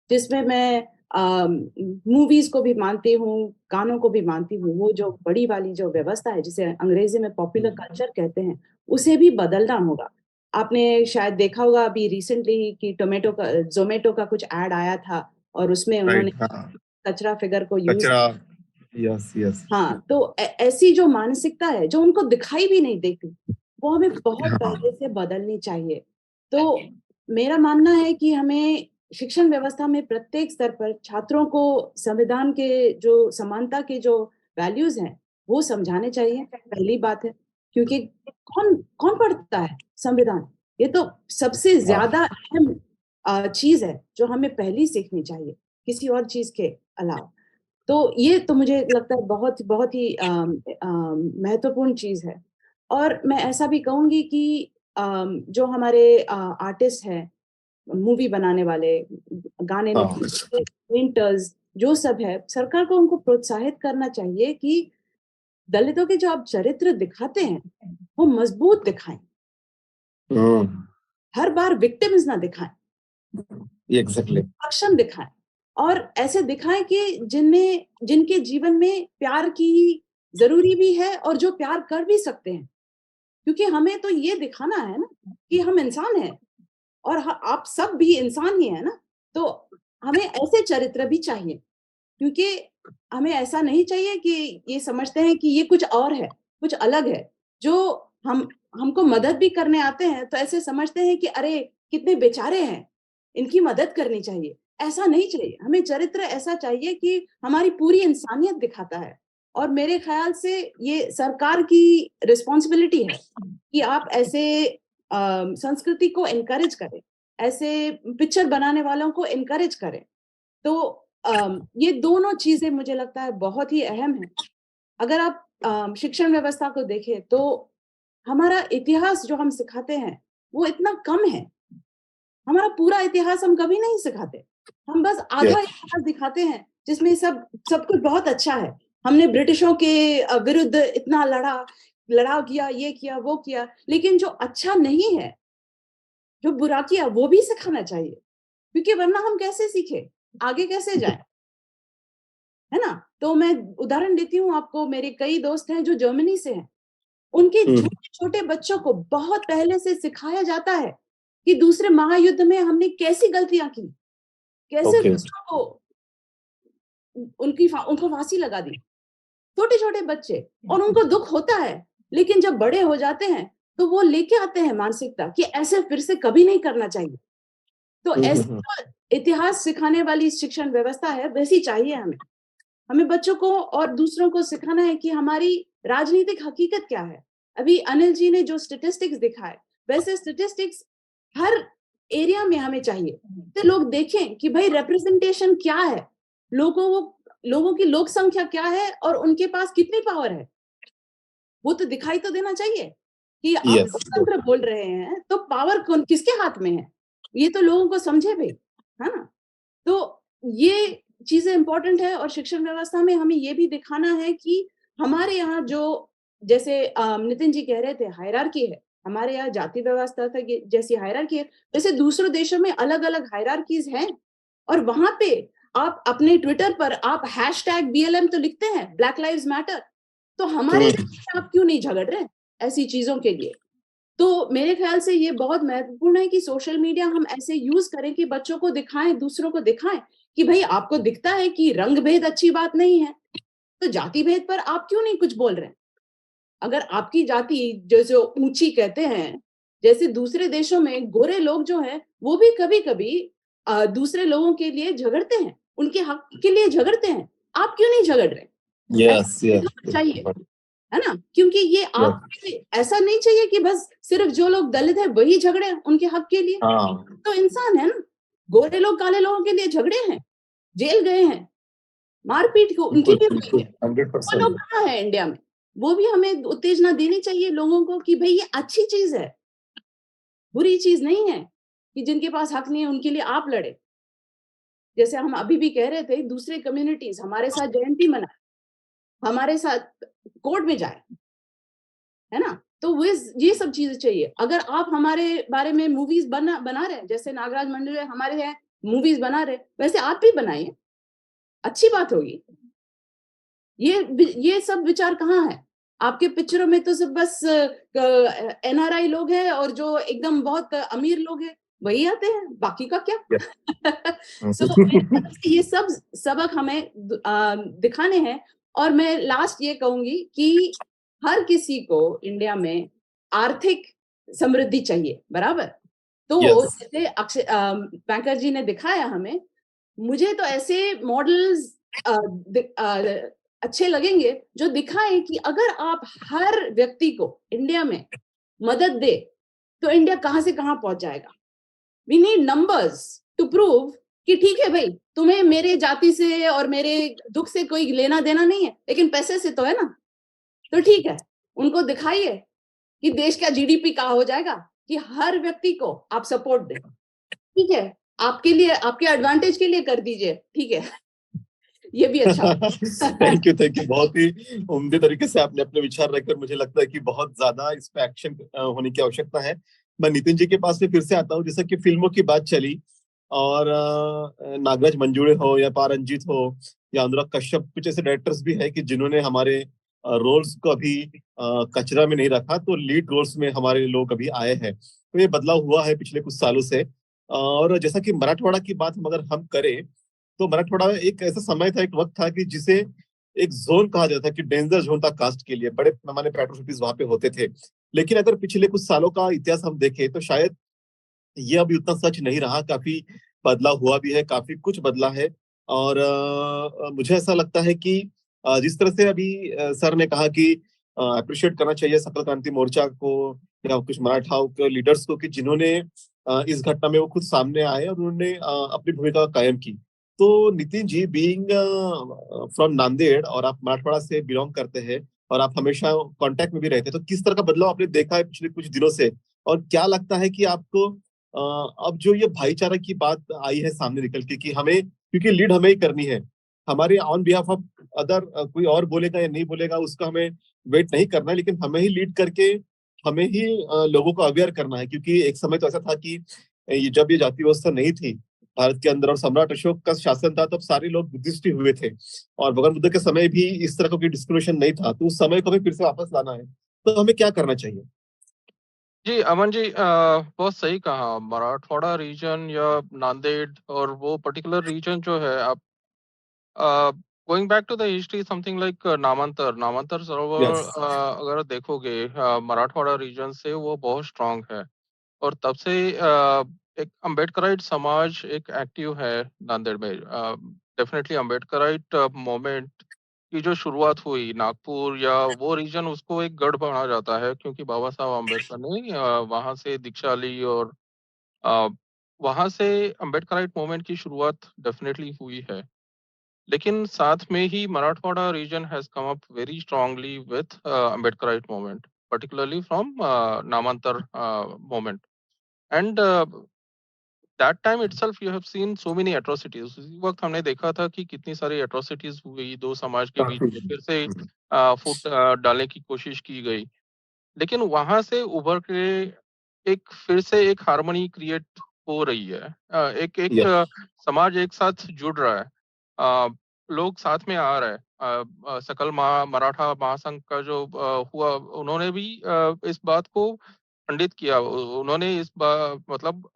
जिसमें मैं मूवीज को भी मानती हूँ, गानों को भी मानती हूँ, वो जो बड़ी वाली जो व्यवस्था है जिसे अंग्रेजी में पॉपुलर कल्चर कहते हैं, उसे भी बदलना होगा। आपने शायद देखा होगा अभी रिसेंटली कि जोमेटो का कुछ ऐड आया था और उसमें उन्होंने कचरा फिगर को यूज, यस। हाँ, तो ऐसी जो मानसिकता है जो उनको दिखाई भी नहीं देती, वो हमें बहुत पहले से बदलनी चाहिए। तो मेरा मानना है कि हमें शिक्षण व्यवस्था में प्रत्येक स्तर पर छात्रों को संविधान के जो समानता के जो वैल्यूज हैं वो समझाने चाहिए, पहली बात है। क्योंकि कौन कौन पढ़ता है संविधान? ये तो सबसे ज्यादा अहम चीज है जो हमें पहली सीखनी चाहिए, किसी और चीज के अलावा। तो ये तो मुझे लगता है बहुत बहुत ही महत्वपूर्ण चीज है। और मैं ऐसा भी कहूंगी कि जो हमारे आर्टिस्ट हैं, मूवी बनाने वाले, गाने लिखने, पेंटर्स, जो सब है, सरकार को उनको प्रोत्साहित करना चाहिए कि दलितों के जो आप चरित्र दिखाते हैं वो मजबूत दिखाएं, हर बार विक्टिम्स ना दिखाएं, एग्जैक्टली सक्षम दिखाएं, और ऐसे दिखाएं कि जिनके जीवन में प्यार की जरूरी भी है और जो प्यार कर भी सकते हैं। क्योंकि हमें तो ये दिखाना है ना कि हम इंसान हैं और आप सब भी इंसान ही है ना, तो हमें ऐसे चरित्र भी चाहिए। क्योंकि हमें ऐसा नहीं चाहिए कि ये समझते हैं कि ये कुछ और है, कुछ अलग है, जो हमको मदद भी करने आते हैं तो ऐसे समझते हैं कि अरे कितने बेचारे हैं, इनकी मदद करनी चाहिए। ऐसा नहीं चाहिए, हमें चरित्र ऐसा चाहिए कि हमारी पूरी इंसानियत दिखाता है। और मेरे ख्याल से ये सरकार की रिस्पॉन्सिबिलिटी है कि आप ऐसे संस्कृति को एनकरेज करें, ऐसे पिक्चर बनाने वालों को एनकरेज करें। तो ये दोनों चीजें मुझे लगता है बहुत ही अहम है। अगर आप शिक्षण व्यवस्था को देखें तो हमारा इतिहास जो हम सिखाते हैं वो इतना कम है। हमारा पूरा इतिहास हम कभी नहीं सिखाते, हम बस आधा इतिहास दिखाते हैं जिसमें सब कुछ बहुत अच्छा है। हमने ब्रिटिशों के विरुद्ध इतना लड़ाव किया, ये किया, वो किया, लेकिन जो अच्छा नहीं है, जो बुरा किया, वो भी सिखाना चाहिए। क्योंकि वरना हम कैसे सीखे, आगे कैसे जाए, है ना? तो मैं उदाहरण देती हूँ आपको, मेरे कई दोस्त हैं जो जर्मनी से हैं, उनके छोटे छोटे बच्चों को बहुत पहले से सिखाया जाता है कि दूसरे महायुद्ध में हमने कैसी गलतियां की, कैसे बच्चों को उनको फांसी लगा दी, छोटे छोटे बच्चे, और उनको दुख होता है, लेकिन जब बड़े हो जाते हैं तो वो लेके आते हैं मानसिकता कि ऐसे फिर से कभी नहीं करना चाहिए। तो ऐसे जो इतिहास सिखाने वाली शिक्षण व्यवस्था है वैसी चाहिए हमें बच्चों को और दूसरों को सिखाना है कि हमारी राजनीतिक हकीकत क्या है। अभी अनिल जी ने जो स्टैटिस्टिक्स दिखाए, वैसे स्टैटिस्टिक्स हर एरिया में हमें चाहिए, तो लोग देखें कि भाई रिप्रेजेंटेशन क्या है, लोगों की लोक संख्या क्या है और उनके पास कितनी पावर है, वो तो दिखाई तो देना चाहिए कि आप लोकतंत्र बोल रहे हैं तो पावर कौन किसके हाथ में है, ये तो लोगों को समझे भाई, है ना। तो ये चीजें इंपॉर्टेंट है और शिक्षण व्यवस्था में हमें ये भी दिखाना है कि हमारे यहाँ जो, जैसे नितिन जी कह रहे थे हायरार्की है, हमारे यहाँ जाति व्यवस्था था जैसी हायरार्की है, वैसे दूसरों देशों में अलग अलग हायरार्कीज हैं, और वहां पे आप अपने ट्विटर पर आप #BLM तो लिखते हैं, ब्लैक लाइव्स मैटर, तो हमारे देश में आप क्यों नहीं झगड़ रहे ऐसी चीजों के लिए। तो मेरे ख्याल से ये बहुत महत्वपूर्ण है कि सोशल मीडिया हम ऐसे यूज करें कि बच्चों को दिखाएं, दूसरों को दिखाएं कि भाई आपको दिखता है कि रंग भेद अच्छी बात नहीं है, तो जाति भेद पर आप क्यों नहीं कुछ बोल रहे हैं। अगर आपकी जाति जैसे ऊंची कहते हैं, जैसे दूसरे देशों में गोरे लोग जो हैं वो भी कभी कभी दूसरे लोगों के लिए झगड़ते हैं, उनके हक के लिए झगड़ते हैं, आप क्यों नहीं झगड़ रहे। यस चाहिए, है ना, क्योंकि ये आप ऐसा नहीं चाहिए कि बस सिर्फ जो लोग दलित है वही झगड़े उनके हक के लिए। तो इंसान है ना, गोरे लोग काले लोगों के लिए झगड़े हैं, जेल गए हैं, मारपीट को उनकी भी हुई है, वो लोग कहाँ है इंडिया में। वो भी हमें उत्तेजना देनी चाहिए लोगों को कि भाई ये अच्छी चीज है, बुरी चीज नहीं है कि जिनके पास हक नहीं है उनके लिए आप लड़े। जैसे हम अभी भी कह रहे थे, दूसरे कम्युनिटीज हमारे साथ जयंती मनाए, हमारे साथ कोर्ट में जाए, है ना। तो वो ये सब चीजें चाहिए। अगर आप हमारे बारे में मूवीज बना रहे, जैसे नागराज मंडल हमारे हैं मूवीज बना रहे, वैसे आप भी बनाइए, अच्छी बात होगी। ये सब विचार कहाँ है आपके पिक्चरों में? तो सब बस NRI लोग हैं और जो एकदम बहुत अमीर लोग हैं वही आते हैं, बाकी का क्या। तो ये सब सबक हमें दिखाने हैं। और मैं लास्ट ये कहूंगी कि हर किसी को इंडिया में आर्थिक समृद्धि चाहिए, बराबर। तो जैसे बैंकर जी ने दिखाया हमें, मुझे तो ऐसे मॉडल्स अच्छे लगेंगे जो दिखाएं कि अगर आप हर व्यक्ति को इंडिया में मदद दे तो इंडिया कहां से कहां पहुंच जाएगा। We need numbers to prove कि ठीक है भाई, तुम्हें मेरे जाति से और मेरे दुख से कोई लेना देना नहीं है, लेकिन पैसे से तो है ना। तो ठीक है, उनको दिखाइए कि देश का GDP कहाँ हो जाएगा कि हर व्यक्ति को आप सपोर्ट दें। ठीक है, आपके लिए, आपके एडवांटेज के लिए कर दीजिए, ठीक है, ये भी अच्छा। थैंक यू बहुत ही उम्दे तरीके से आपने अपने विचार रखकर मुझे लगता है कि बहुत ज्यादा इस पे एक्शन होने की आवश्यकता है। मैं नितिन जी के पास में फिर से आता हूँ। जैसा कि फिल्मों की बात चली और नागराज मंजुळे हो या पारंजीत हो या अनुराग कश्यप, कुछ ऐसे डायरेक्टर्स भी है कि जिन्होंने हमारे रोल्स को अभी कचरा में नहीं रखा, तो लीड रोल्स में हमारे लोग अभी आए हैं। तो ये बदलाव हुआ है पिछले कुछ सालों से। और जैसा कि मराठवाड़ा की बात अगर हम करें तो मराठवाड़ा में एक ऐसा समय था, एक वक्त था कि जिसे एक जोन कहा जाता था कि डेंजर जोन था कास्ट के लिए, बड़े पैमाने पे एट्रोसिटीज वहां पे होते थे। लेकिन अगर पिछले कुछ सालों का इतिहास हम देखें तो शायद ये अभी उतना सच नहीं रहा, काफी बदलाव हुआ भी है, काफी कुछ बदला है। और मुझे ऐसा लगता है कि जिस तरह से अभी सर ने कहा कि अप्रिशिएट करना चाहिए सकल क्रांति मोर्चा को या कुछ मराठाओं के लीडर्स को कि जिन्होंने इस घटना में वो खुद सामने आए और उन्होंने अपनी भूमिका कायम की। तो नितिन जी, बीइंग फ्रॉम नांदेड़ और आप मराठवाड़ा से बिलोंग करते हैं और आप हमेशा कांटेक्ट में भी रहते हैं, तो किस तरह का बदलाव आपने देखा है पिछले कुछ दिनों से? और क्या लगता है कि आपको अब जो ये भाईचारा की बात आई है सामने निकल के कि हमें, क्योंकि लीड हमें ही करनी है, हमारे ऑन बिहाफ ऑफ अदर कोई और बोलेगा या नहीं बोलेगा उसका हमें वेट नहीं करना है, लेकिन हमें ही लीड करके हमें ही लोगों को अवेयर करना है। क्योंकि एक समय तो ऐसा था कि जब ये जाति व्यवस्था नहीं थी भारत के अंदर और सम्राट अशोक का शासन था, तब सारे लोग बुद्धिस्ट ही हुए थे और भगवान बुद्ध के समय भी इस तरह का कोई डिस्क्रिमिनेशन नहीं था। तो उस समय को हमें फिर से वापस लाना है, तो हमें क्या करना चाहिए? जी, अमन जी, बहुत सही कहा। मराठवाड़ा रीजन या नांदेड़ और वो पर्टिकुलर रीजन जो है, आप going back to the history, something like नामांतर सरोवर, यस अगर देखोगे मराठवाड़ा रीजन से वो बहुत स्ट्रांग है। और तब से एक अम्बेडकराइट समाज एक एक्टिव है नांदेड़ में। डेफिनेटली अम्बेडकराइट मूवमेंट की जो शुरुआत हुई नागपुर या वो रीजन, उसको एक गढ़ माना जाता है, क्योंकि बाबा साहब अम्बेडकर ने वहाँ से दीक्षा ली। और अ, वहाँ से अम्बेडकराइट मूवमेंट की शुरुआत डेफिनेटली हुई है। लेकिन साथ में ही Marathwada region has come up very strongly with Ambedkarite movement, particularly from Namantar movement. And that time itself you have seen so many atrocities. उसी वक्त हमने देखा था कि कितनी सारी atrocities हुई दो समाज के बीच काफी में, फिर से फुट डालने की कोशिश की गई। लेकिन वहां से उभर के एक फिर से एक हार्मनी क्रिएट हो रही है। एक एक यस समाज एक साथ जुड़ रहा है। लोग साथ में आ रहे हैं। सकल मराठा महासंघ का जो हुआ, उन्होंने भी इस बात को खंडित किया। उन्होंने इस मतलब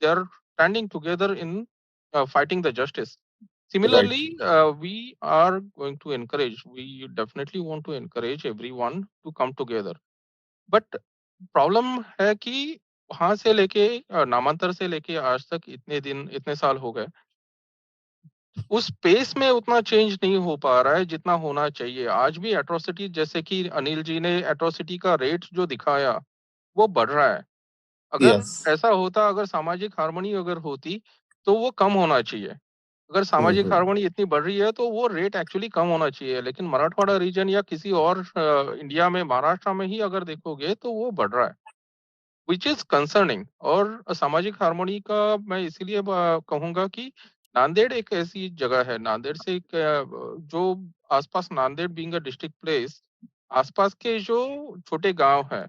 they are standing together in fighting the justice. Right Similarly, we are going to encourage, we definitely want to encourage everyone to come together. But problem है कि वहां से लेके नामांतर से लेके आज तक इतने दिन इतने साल हो गए, उस पेस में उतना चेंज नहीं हो पा रहा है जितना होना चाहिए। आज भी एट्रोसिटी, जैसे कि अनिल जी ने एट्रोसिटी का रेट जो दिखाया, वो बढ़ रहा है। अगर यस ऐसा होता, अगर सामाजिक हार्मनी अगर होती, तो वो कम होना चाहिए। अगर सामाजिक हार्मनी इतनी बढ़ रही है तो वो रेट एक्चुअली कम होना चाहिए। लेकिन मराठवाड़ा रीजन या किसी और इंडिया में, महाराष्ट्र में ही अगर देखोगे तो वो बढ़ रहा है, विच इज कंसर्निंग। और सामाजिक हार्मोनी का मैं इसीलिए कहूंगा कि नांदेड़ एक ऐसी जगह है, नांदेड़ से एक, जो आसपास, Nanded being a district place, आसपास के जो छोटे गांव हैं,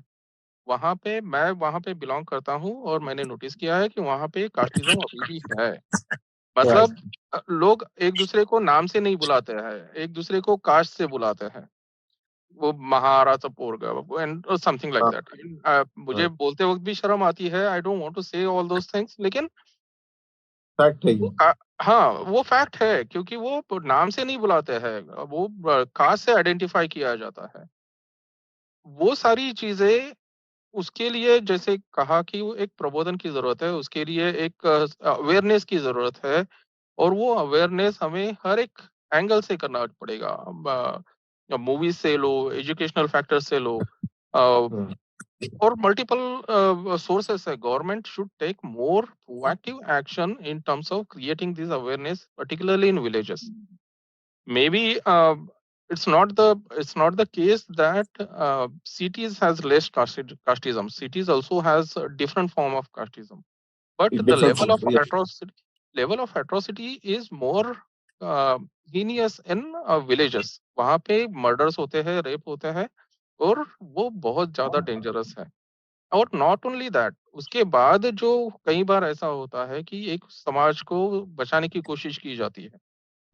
मैं वहां पे बिलोंग करता हूं, और मैंने नोटिस किया है कि वहां पे कास्टिज्म अभी भी है। राइट मतलब लोग एक दूसरे को नाम से नहीं बुलाते हैं, एक दूसरे को कास्ट से बुलाते हैं। वो महाराजा पोरगा एंड समथिंग लाइक दैट। मुझे बोलते वक्त भी शर्म आती है, आई डोंट वांट टू से ऑल दोस थिंग्स, लेकिन फैक्ट है वो ये हाँ, वो फैक्ट है, क्योंकि वो नाम से नहीं बुलाते हैं, वो कास्ट से आइडेंटिफाई किया जाता है। वो सारी चीजें, उसके लिए जैसे कहा कि वो एक प्रबोधन की जरूरत है, उसके लिए एक अवेयरनेस की जरूरत है। और वो अवेयरनेस हमें हर एक एंगल से करना पड़ेगा। मूवीज से लो, एजुकेशनल फैक्टर से लो, और मल्टीपल sources है। Government should take more proactive action in terms of creating this awareness, particularly in villages. Maybe it's not the case that cities has less casteism. Cities also has a different form of casteism, but the different level of atrocity is more uh, heinous in villages. वहाँ पे murders होते हैं, रेप होते हैं, और वो बहुत ज्यादा डेंजरस है। और नॉट ओनली दैट, उसके बाद जो कई बार ऐसा होता है कि एक समाज को बचाने की कोशिश की जाती है।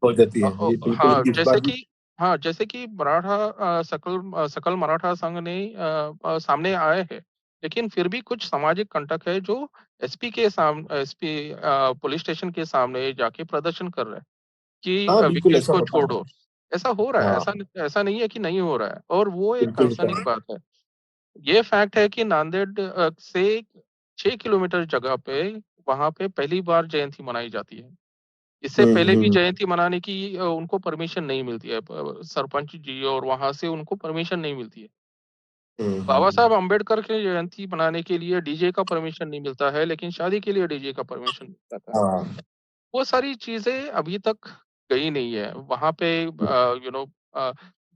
हो जाती है ये बिल्कुल हाँ, इस बार भी जैसे कि मराठा सकल मराठा संघ ने सामने आए हैं। लेकिन फिर भी कुछ सामाजिक कंटक है जो एसपी पुलिस स्टेशन के सामने जाके प्रदर्शन कर रहे हैं हाँ कि बिल्कुल विक्टिम्स ऐसा को होता है छोड़ो। ऐसा हो रहा है, हाँ ऐसा नहीं है कि नहीं हो रहा है, और वो एक बिल्कुल होता कंसर्निंग है बात है। ये फैक्ट है कि नांदेड़ से 6 किलोमीटर जगह पे, वहां पे पहली बार जयंती मनाई जाती है। इससे पहले भी हम्म जयंती मनाने की उनको परमिशन नहीं मिलती है, सरपंच जी, और वहां से उनको परमिशन नहीं मिलती है। बाबा हम्म साहब अम्बेडकर के जयंती मनाने के लिए डीजे का परमिशन नहीं मिलता है, लेकिन शादी के लिए डीजे का परमिशन मिल जाता है। हाँ वो सारी चीजें अभी तक गई नहीं है वहां पे। यू नो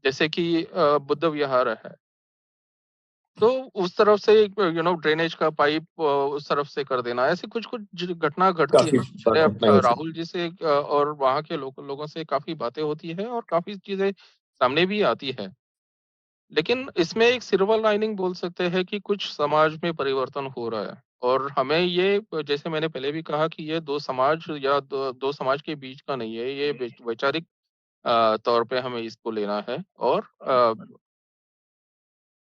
जैसे कि बुद्ध विहार है, तो उस तरफ से ड्रेनेज का पाइप उस तरफ से कर देना, ऐसी कुछ कुछ घटना घटती काफी है। मैंने घटनाएं हो चुकी राहुल जी से और वहाँ के लोगों से काफी बातें होती है, और काफी चीजें सामने भी आती है। लेकिन इसमें एक सिल्वर लाइनिंग बोल सकते हैं कि कुछ समाज में परिवर्तन हो रहा है। और हमें ये, जैसे मैंने पहले भी कहा, कि ये दो समाज या दो समाज के बीच का नहीं है, ये वैचारिक तौर पे हमें इसको लेना है। और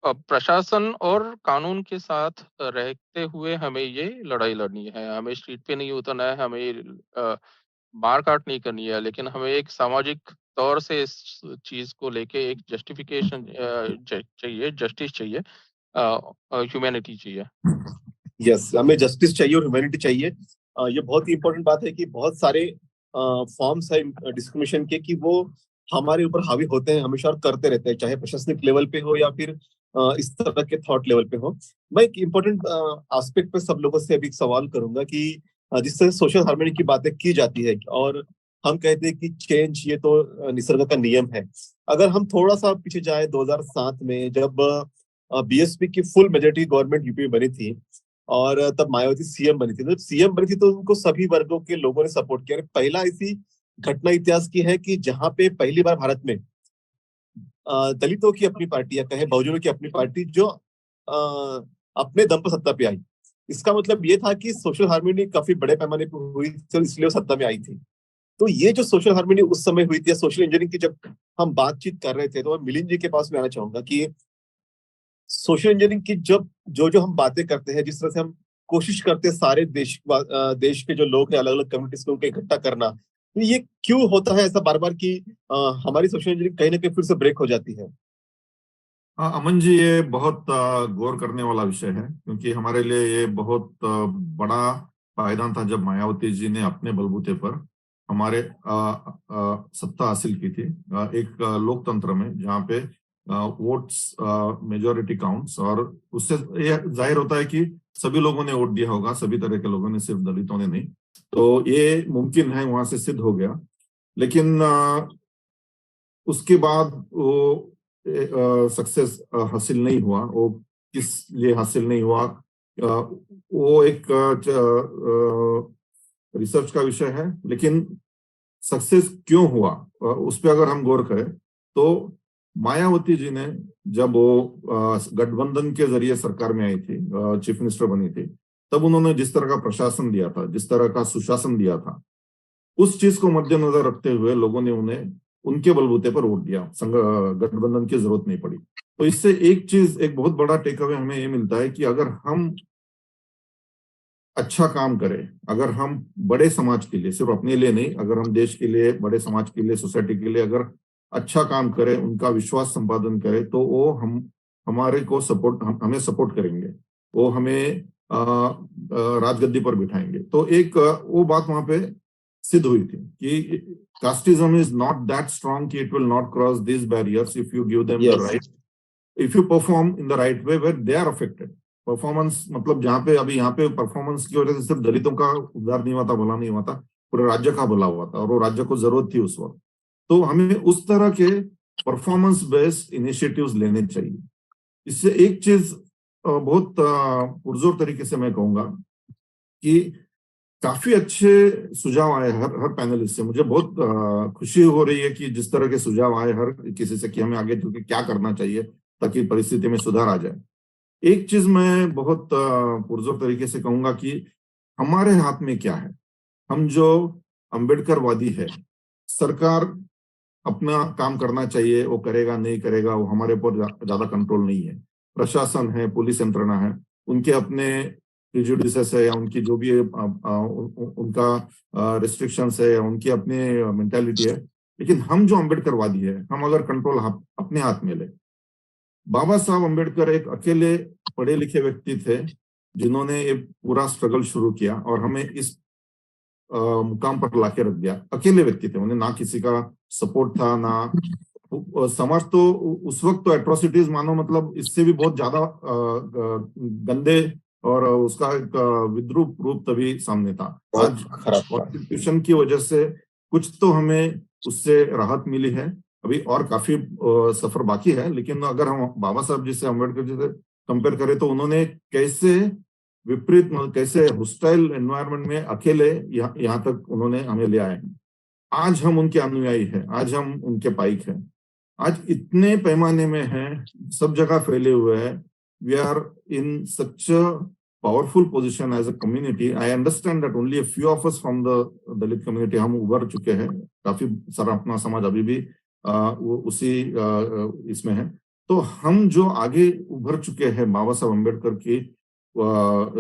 प्रशासन और कानून के साथ रहते हुए हमें ये लड़ाई लड़नी है। हमें स्ट्रीट पे नहीं उतरना है, हमें मार काट नहीं करनी है, लेकिन हमें एक सामाजिक तौर से इस चीज को लेके एक जस्टिफिकेशन चाहिए, जस्टिस चाहिए, ह्यूमैनिटी चाहिए। यस, हमें जस्टिस चाहिए और ह्यूमैनिटी चाहिए। ये बहुत ही इंपॉर्टेंट बात है कि बहुत सारे फॉर्म्स है डिस्क्रिमिनेशन के कि वो हमारे ऊपर हावी होते हैं हमेशा और करते रहते हैं, चाहे प्रशासनिक लेवल पे हो या फिर इस तरह के थॉट लेवल पे हो। मैं एक इम्पोर्टेंट एस्पेक्ट पे सब लोगों से अभी एक सवाल करूंगा कि जिस तरह सोशल हार्मनी की बातें की जाती है और हम कहते हैं कि चेंज ये तो निसर्ग का नियम है। अगर हम थोड़ा सा पीछे जाए 2007 में जब बीएसपी की फुल मेजोरिटी गवर्नमेंट यूपी में बनी थी और तब मायावती सीएम बनी थी, जब सीएम बनी थी तो उनको सभी वर्गों के लोगों ने सपोर्ट किया। पहला ऐसी घटना इतिहास की है कि जहां पे पहली बार भारत में दलितों की अपनी पार्टी या कहे बहुजनों की अपनी पार्टी जो अपने दम पर सत्ता पे आई। इसका मतलब ये था कि सोशल हार्मनी काफी बड़े पैमाने पर हुई थी, इसलिए वो सत्ता में आई थी। तो ये जो सोशल हार्मनी उस समय हुई थी या सोशल इंजीनियरिंग की जब हम बातचीत कर रहे थे, तो मैं मिलिंद जी के पास में आना चाहूंगा कि सोशल इंजीनियरिंग की जब जो हम बातें करते हैं, जिस तरह से हम कोशिश करते हैं सारे देश के जो लोग हैं अलग अलग कम्युनिटीज को उनको इकट्ठा करना, तो ये क्यों होता है ऐसा बार बार कि हमारी सोशल इंजीनियरिंग कहीं ना कहीं फिर से ब्रेक हो जाती है? अमन जी, ये बहुत गौर करने वाला विषय है, क्योंकि हमारे लिए ये बहुत बड़ा पायदान था जब मायावती जी ने अपने बलबूते पर हमारे सत्ता हासिल की थी एक लोकतंत्र में, जहाँ पे वोट्स मेजॉरिटी काउंट्स, और उससे ये जाहिर होता है कि सभी लोगों ने वोट दिया होगा, सभी तरह के लोगों ने, सिर्फ दलितों ने नहीं। तो ये मुमकिन है, वहां से सिद्ध हो गया। लेकिन उसके बाद वो सक्सेस हासिल नहीं हुआ। वो किस लिए हासिल नहीं हुआ, वो एक रिसर्च का विषय है। लेकिन सक्सेस क्यों हुआ, उस पर अगर हम गौर करें तो मायावती जी ने जब वो गठबंधन के जरिए सरकार में आई थी, चीफ मिनिस्टर बनी थी, तब उन्होंने जिस तरह का प्रशासन दिया था, जिस तरह का सुशासन दिया था, उस चीज को मद्देनजर रखते हुए लोगों ने उन्हें उनके बलबूते पर वोट दिया, गठबंधन की जरूरत नहीं पड़ी। तो इससे एक बहुत बड़ा टेक अवे हमें ये मिलता है कि अगर हम अच्छा काम करें, अगर हम बड़े समाज के लिए, सिर्फ अपने लिए नहीं, अगर हम देश के लिए, बड़े समाज के लिए, सोसाइटी के लिए अगर अच्छा काम करें, उनका विश्वास संपादन करें, तो वो हमारे को हमें सपोर्ट करेंगे, वो हमें राजगद्दी पर बिठाएंगे। तो एक वो बात वहां पे सिद्ध हुई थी कि casteism is not that strong कि it will not cross this barriers if you give them the right, if you perform in the right way where they are affected. Performance मतलब जहाँ पे अभी यहाँ पे परफॉर्मेंस की वजह से सिर्फ दलितों का उद्धार नहीं हुआ था, भला नहीं हुआ था, पूरे राज्य का भला हुआ था, और वो राज्य को जरूरत थी उस वक्त। तो हमें उस तरह के परफॉर्मेंस बेस्ड इनिशिएटिव्स लेने चाहिए। इससे एक चीज बहुत पुरजोर तरीके से मैं कहूंगा कि काफी अच्छे सुझाव आए हर पैनलिस्ट से। मुझे बहुत खुशी हो रही है कि जिस तरह के सुझाव आए हर किसी से कि हमें आगे चल के क्या करना चाहिए ताकि परिस्थिति में सुधार आ जाए। एक चीज मैं बहुत पुरजोर तरीके से कहूंगा कि हमारे हाथ में क्या है। हम जो अम्बेडकरवादी है, सरकार अपना काम करना चाहिए, वो करेगा नहीं करेगा वो हमारे ऊपर ज्यादा कंट्रोल नहीं है। प्रशासन है, पुलिस यंत्रणा है, उनके अपने प्रिजुडिसेस है या उनकी जो भी उनका रिस्ट्रिक्शंस है या उनकी अपने मेंटालिटी है। लेकिन हम जो अम्बेडकरवादी है, हम अगर कंट्रोल अपने हाथ में ले। बाबा साहब अम्बेडकर एक अकेले पढ़े लिखे व्यक्ति थे जिन्होंने ये पूरा स्ट्रगल शुरू किया और हमें इस मुकाम पर लाके रख दिया। अकेले व्यक्ति थे, उन्हें ना किसी का सपोर्ट था, ना समाज। तो उस वक्त तो एट्रोसिटीज मानो मतलब इससे भी बहुत ज्यादा गंदे और उसका एक विद्रूप रूप तभी सामने था। आज कॉन्स्टिट्यूशन की वजह से कुछ तो हमें उससे राहत मिली है, अभी और काफी सफर बाकी है। लेकिन अगर हम बाबा साहब जी से, अम्बेडकर जी से कंपेयर करें तो उन्होंने कैसे विपरीत, कैसे हॉस्टाइल एनवायरनमेंट में अकेले यहाँ तक उन्होंने हमें ले आए। आज हम उनके अनुयायी हैं, आज हम उनके पाइक हैं। आज इतने पैमाने में हैं, सब जगह फैले हुए हैं। We are in such a powerful position as a community. I understand that only a few of us from the Dalit community हम उभर चुके हैं, काफी सारा अपना समाज अभी भी उसी इसमें है। तो हम जो आगे उभर चुके हैं बाबा साहब अम्बेडकर की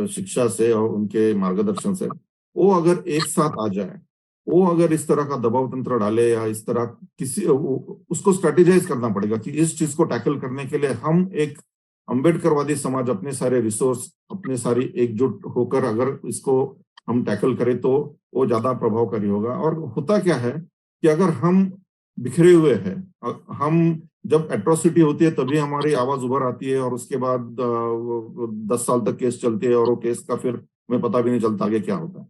शिक्षा से और उनके मार्गदर्शन से, वो अगर एक साथ आ जाए, वो अगर इस तरह का दबाव तंत्र डाले या इस तरह किसी उसको स्ट्रेटेजाइज करना पड़ेगा कि इस चीज को टैकल करने के लिए हम एक अम्बेडकरवादी समाज अपने सारे रिसोर्स, अपने सारी एकजुट होकर अगर इसको हम टैकल करें तो वो ज्यादा प्रभावकारी होगा। और होता क्या है कि अगर हम बिखरे हुए हैं, हम जब एट्रोसिटी होती है तभी हमारी आवाज उभर आती है और उसके बाद 10 साल तक केस चलती है और वो केस का फिर हमें पता भी नहीं चलता आगे क्या होता है।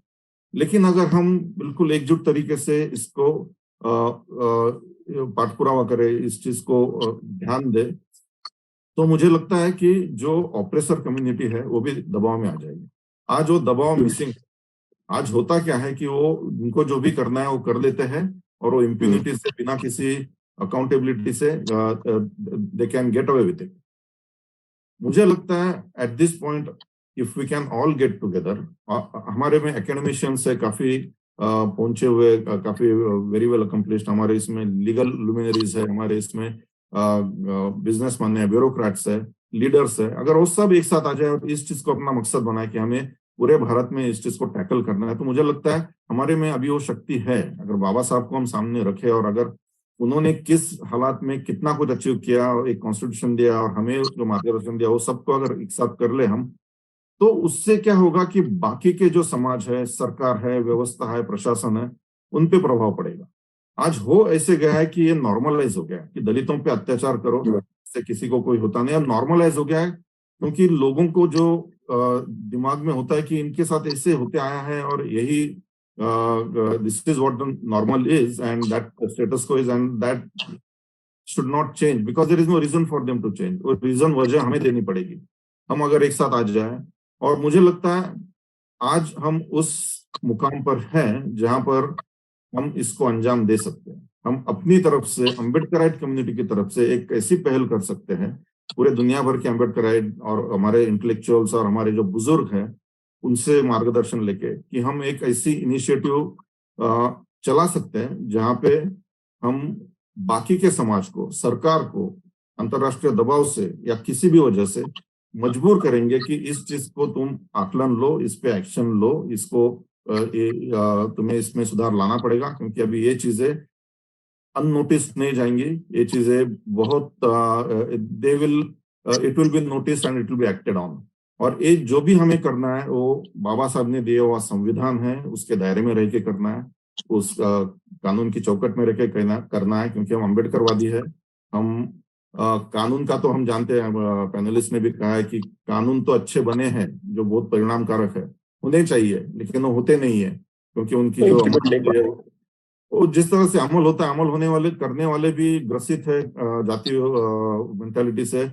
लेकिन अगर हम बिल्कुल एकजुट तरीके से इसको पाठपुरावा करें, इस चीज को ध्यान दे, तो मुझे लगता है कि जो ऑपरेसर कम्युनिटी है वो भी दबाव में आ जाएगी। आज वो दबाव मिसिंग। आज होता क्या है कि वो उनको जो भी करना है वो कर लेते हैं और वो इम्प्यूनिटी से, बिना किसी अकाउंटेबिलिटी से they can get away with it. मुझे लगता है at this point if we can all get together, हमारे में एकेडमिशियंस है काफी पहुंचे हुए, काफी वेरी वेल अकम्प्लिश्ड, हमारे इसमें लीगल लुमिनरीज है, हमारे इसमें बिजनेसमैन है, ब्यूरोक्रेट्स है, लीडर्स है। अगर वो सब एक साथ आ जाए और इस चीज को अपना मकसद बनाए कि हमें पूरे भारत में इस चीज को टैकल करना है, तो मुझे लगता है हमारे में अभी वो शक्ति है। अगर बाबा साहब को हम सामने रखे और अगर उन्होंने किस हालात में कितना कुछ अचीव किया, एक कॉन्स्टिट्यूशन दिया और हमें जो मार्गदर्शन दिया, वो सबको अगर एक साथ कर ले हम, तो उससे क्या होगा कि बाकी के जो समाज है, सरकार है, व्यवस्था है, प्रशासन है, उन पे प्रभाव पड़ेगा। आज हो ऐसे गया है कि ये नॉर्मलाइज हो गया है कि दलितों पे अत्याचार करो, इससे किसी को कोई होता नहीं। अब नॉर्मलाइज हो गया है क्योंकि लोगों को जो दिमाग में होता है कि इनके साथ ऐसे होते आया है और यही this is what normal is and that status को is and that should not change because there is no reason for them to change. और रीजन, वजह हमें देनी पड़ेगी, हम अगर एक साथ आ जाए। और मुझे लगता है आज हम उस मुकाम पर हैं जहां पर हम इसको अंजाम दे सकते हैं। हम अपनी तरफ से, अम्बेडकराइट कम्युनिटी की तरफ से एक ऐसी पहल कर सकते हैं, पूरे दुनिया भर के अम्बेडकराइट और हमारे इंटेलेक्चुअल्स और हमारे जो बुजुर्ग हैं उनसे मार्गदर्शन लेके, कि हम एक ऐसी इनिशिएटिव चला सकते हैं जहां पे हम बाकी के समाज को, सरकार को अंतर्राष्ट्रीय दबाव से या किसी भी वजह से मजबूर करेंगे कि इस चीज को तुम आकलन लो, इस पे एक्शन लो, इसको तुम्हें इसमें सुधार लाना पड़ेगा, क्योंकि अभी ये चीजें अननोटिस नहीं जाएंगी। ये चीजें बहुत they will it will B notice and it will B acted on. और ये जो भी हमें करना है वो बाबा साहब ने दिया हुआ संविधान है, उसके दायरे में रह के करना है, उस कानून की चौकट में रह के करना है, क्योंकि हम अम्बेडकरवादी है। हम कानून का तो हम जानते हैं, पैनलिस्ट ने भी कहा है कि कानून तो अच्छे बने हैं जो बहुत परिणामकारक है, होने चाहिए, लेकिन वो होते नहीं है क्योंकि उनकी जो वो जिस तरह से अमल होता है, अमल होने वाले, करने वाले भी ग्रसित है जाति मेंटालिटी से।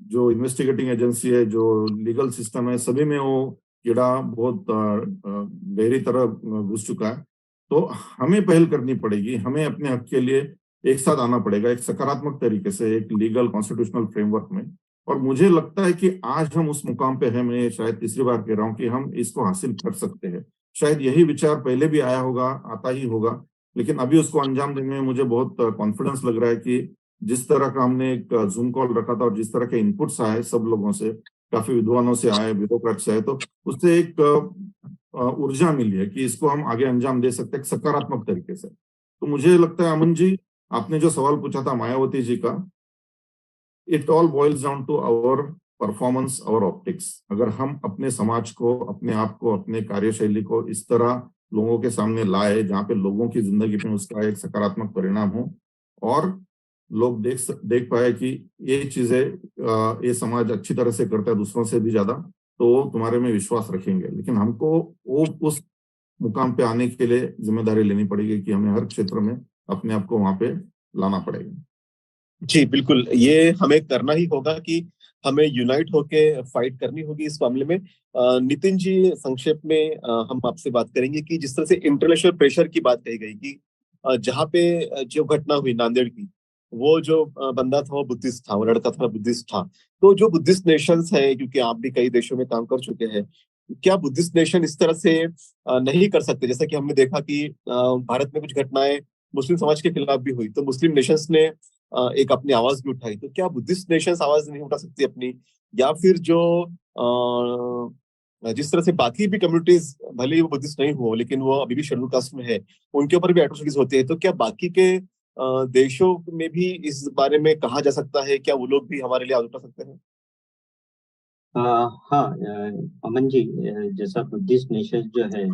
जो इन्वेस्टिगेटिंग एजेंसी है, जो लीगल सिस्टम है, सभी में वो कीड़ा बहुत गहरी तरह घुस चुका है। तो हमें पहल करनी पड़ेगी, हमें अपने हक के लिए एक साथ आना पड़ेगा, एक सकारात्मक तरीके से, एक लीगल कॉन्स्टिट्यूशनल फ्रेमवर्क में। और मुझे लगता है कि आज हम उस मुकाम पे हैं, मैं शायद तीसरी बार कह रहा हूँ, कि हम इसको हासिल कर सकते हैं। शायद यही विचार पहले भी आया होगा, आता ही होगा, लेकिन अभी उसको अंजाम देने में मुझे बहुत कॉन्फिडेंस लग रहा है कि जिस तरह का हमने एक जूम कॉल रखा था और जिस तरह के इनपुट्स आए सब लोगों से, काफी विद्वानों से आए, ब्यूरोक्रेट से आए, तो उससे एक ऊर्जा मिली है कि इसको हम आगे अंजाम दे सकते हैं सकारात्मक तरीके से। तो मुझे लगता है अमन जी, आपने जो सवाल पूछा था मायावती जी का, it all boils down to our performance, our optics. अगर हम अपने समाज को, अपने आप को, अपने कार्यशैली को इस तरह लोगों के सामने लाए जहाँ पे लोगों की जिंदगी में उसका एक सकारात्मक परिणाम हो और लोग देख पाए कि ये चीजें ये समाज अच्छी तरह से करता है दूसरों से भी ज्यादा, तो तुम्हारे में विश्वास रखेंगे। लेकिन हमको वो उस मुकाम पे आने के लिए जिम्मेदारी लेनी पड़ेगी कि हमें हर क्षेत्र में अपने आप को वहां पे लाना पड़ेगा। जी बिल्कुल, ये हमें करना ही होगा कि हमें यूनाइट होके फाइट करनी होगी इस मामले में। नितिन जी, संक्षेप में हम आपसे बात करेंगे कि जिस तरह से इंटरनेशनल प्रेशर की बात कही गई कि जहाँ पे जो घटना हुई नांदेड़ की, वो जो बंदा था वो बुद्धिस्ट था, वो लड़का था बुद्धिस्ट था। तो जो बुद्धिस्ट नेशंस है, क्योंकि आप भी कई देशों में काम कर चुके हैं, क्या बुद्धिस्ट नेशन इस तरह से नहीं कर सकते? जैसा कि हमने देखा कि भारत में कुछ घटनाएं मुस्लिम समाज के खिलाफ भी हुई, तो मुस्लिम नेशंस ने एक अपनी आवाज भी उठाई, तो क्या बुद्धिस्ट नेशंस आवाज नहीं उठा सकती अपनी? या फिर जो जिस तरह से बाकी भी कम्युनिटीज भले ही वो बुद्धिस्ट नहीं हो लेकिन वो अभी भी शेड्यूल कास्ट में है, उनके ऊपर भी एट्रोसिटीज होती है, तो क्या बाकी के देशों में भी इस बारे में कहा जा सकता है? क्या वो लोग भी हमारे लिए आवाज उठा सकते हैं? हाँ, अमन जी, जैसा बुद्धिस्ट नेशन जो है,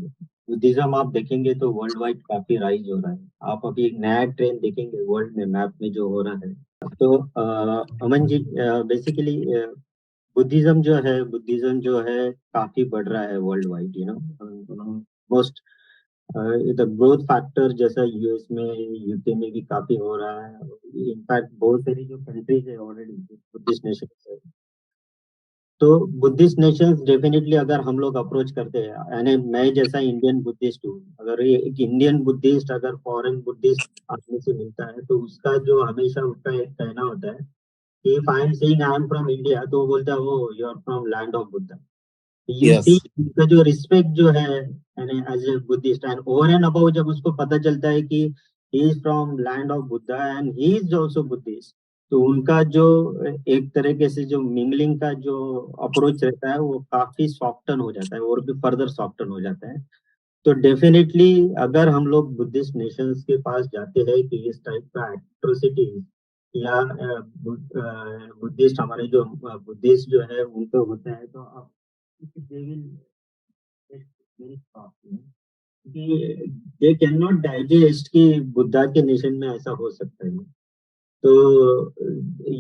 बुद्धिज्म आप देखेंगे तो वर्ल्ड वाइड काफी राइज हो रहा है। आप अभी एक नया ट्रेंड देखेंगे वर्ल्ड में, मैप में जो हो रहा है। तो अमन जी, बेसिकली बुद्धिज्म जो है काफी बढ़ रहा है world wide, most the growth factor जैसा यूएस में, यूके में भी काफी हो रहा है। इनफैक्ट बहुत सारी जो कंट्रीज है ऑलरेडी बुद्धिस्ट नेशन है। तो बुद्धिस्ट नेशंस डेफिनेटली अगर हम लोग अप्रोच करते हैं, यानी मैं जैसा इंडियन बुद्धिस्ट हूँ, अगर ये एक इंडियन बुद्धिस्ट अगर फॉरेन बुद्धिस्ट आदमी से मिलता है तो उसका जो हमेशा उसका एक कहना होता है कि if I am saying I am from India, तो वो बोलता है वो you are from land of Buddha. You see yes, उसका जो रिस्पेक्ट जो है यानी as a Buddhist, and over and above जब उसको पता चलता है कि he is from land of Buddha and he is also Buddhist, तो उनका जो एक तरीके से जो मिंगलिंग का जो अप्रोच रहता है वो काफी सॉफ्टन हो जाता है और भी फर्दर सॉफ्टन हो जाता है। तो डेफिनेटली अगर हम लोग बुद्धिस्ट नेशंस के पास जाते हैं कि इस टाइप का एट्रोसिटी या बुद्धिस्ट हमारे जो बुद्धिस्ट जो है उनको होता है, तो आप they will get very shocked, कि they cannot digest कि बुद्धा के नेशन में ऐसा हो सकता है। तो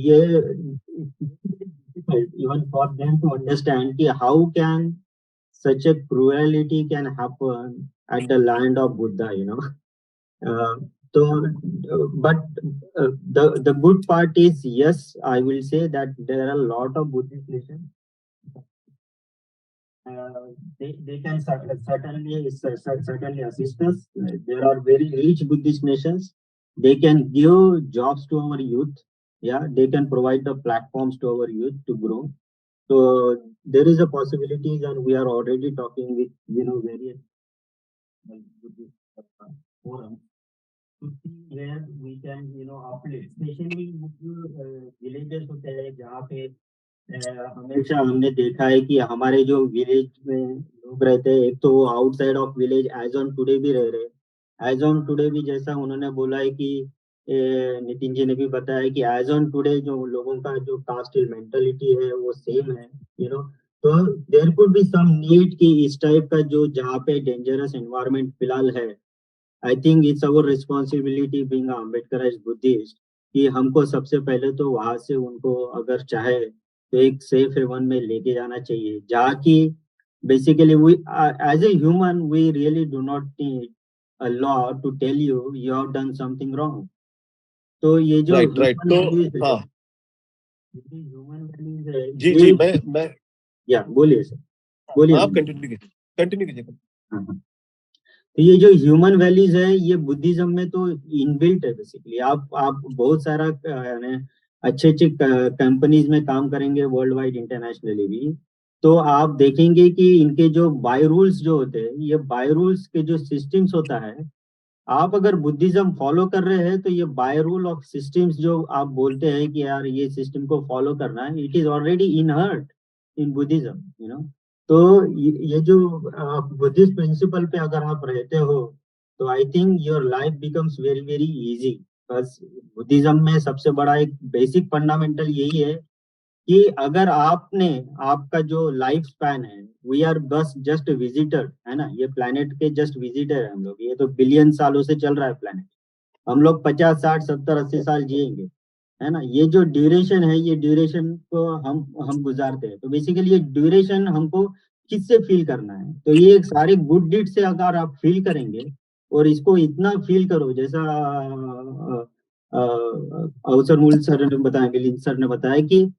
ये difficult even for them to understand कि how can such a cruelty can happen at the land of Buddha. Uh, so, but the good part is, yes, I will say that there are a lot of Buddhist nations. They can certainly assist us. There are very rich Buddhist nations. They can give jobs to our youth. Yeah, they can provide the platforms to our youth to grow. So there is a possibilities, and we are already talking with various Buddhist forums to see where we can uplift, especially villages होते हैं जहाँ पे हमेशा हमने देखा है कि हमारे जो विलेज में लोग रहते हैं, एक तो वो outside of village as on today भी रह रहे। एज ऑन टुडे भी जैसा उन्होंने बोला है कि नितिन जी ने भी बताया कि एज ऑन टुडे जो लोगों का जो कास्ट मेंटालिटी है वो सेम है। तो there could be some need कि इस टाइप का जो जहाँ पे डेंजरस एनवायरनमेंट फिलहाल है, I think it's our responsibility being Ambedkarized Buddhist कि हमको सबसे पहले तो वहां से उनको अगर चाहे तो एक सेफ हेवन में लेके जाना चाहिए, जहाँ की basically we as a human we really do not need a law to tell you you have done something wrong. तो ये जो राइट राइट। ह्यूमन तो वैल्यूज है, हाँ ह्यूमन वैल्यूज है जी ये, जी, मैं या बोलिए सर, बोलिए। आप कंटिन्यू कीजिए। हाँ, हाँ। तो ये जो ह्यूमन वैल्यूज है ये बुद्धिज्म में तो इनबिल्ट है बेसिकली। आप बहुत सारा यानी अच्छे अच्छे कंपनीज में काम करेंगे वर्ल्ड वाइड इंटरनेशनली भी, तो आप देखेंगे कि इनके जो बाय रूल्स जो होते हैं, ये बाय रूल्स के जो सिस्टम्स होता है, आप अगर बुद्धिज्म फॉलो कर रहे हैं तो ये बाय रूल ऑफ सिस्टम्स जो आप बोलते हैं कि यार ये सिस्टम को फॉलो करना है, it is already inherent in Buddhism. तो ये जो बुद्धिस्ट प्रिंसिपल पे अगर आप रहते हो तो I think your life becomes very very easy. बस बुद्धिज्म में सबसे बड़ा एक बेसिक फंडामेंटल यही है कि अगर आपने आपका जो लाइफ स्पैन है, वी आर बस जस्ट विजिटर है ना, ये प्लेनेट के जस्ट विजिटर है हम लोग। ये तो बिलियन सालों से चल रहा है प्लेनेट, हम लोग 50 60 70 80 साल जिएंगे, है ना। ये जो ड्यूरेशन है, ये ड्यूरेशन को हम गुजारते हैं। तो बेसिकली ये ड्यूरेशन हमको किससे फील करना है, तो ये एक सारे गुड डीड से अगर आप फील करेंगे और इसको इतना फील करो जैसा अवसर मूल सर ने बताया, मिलिंद सर ने बताया कि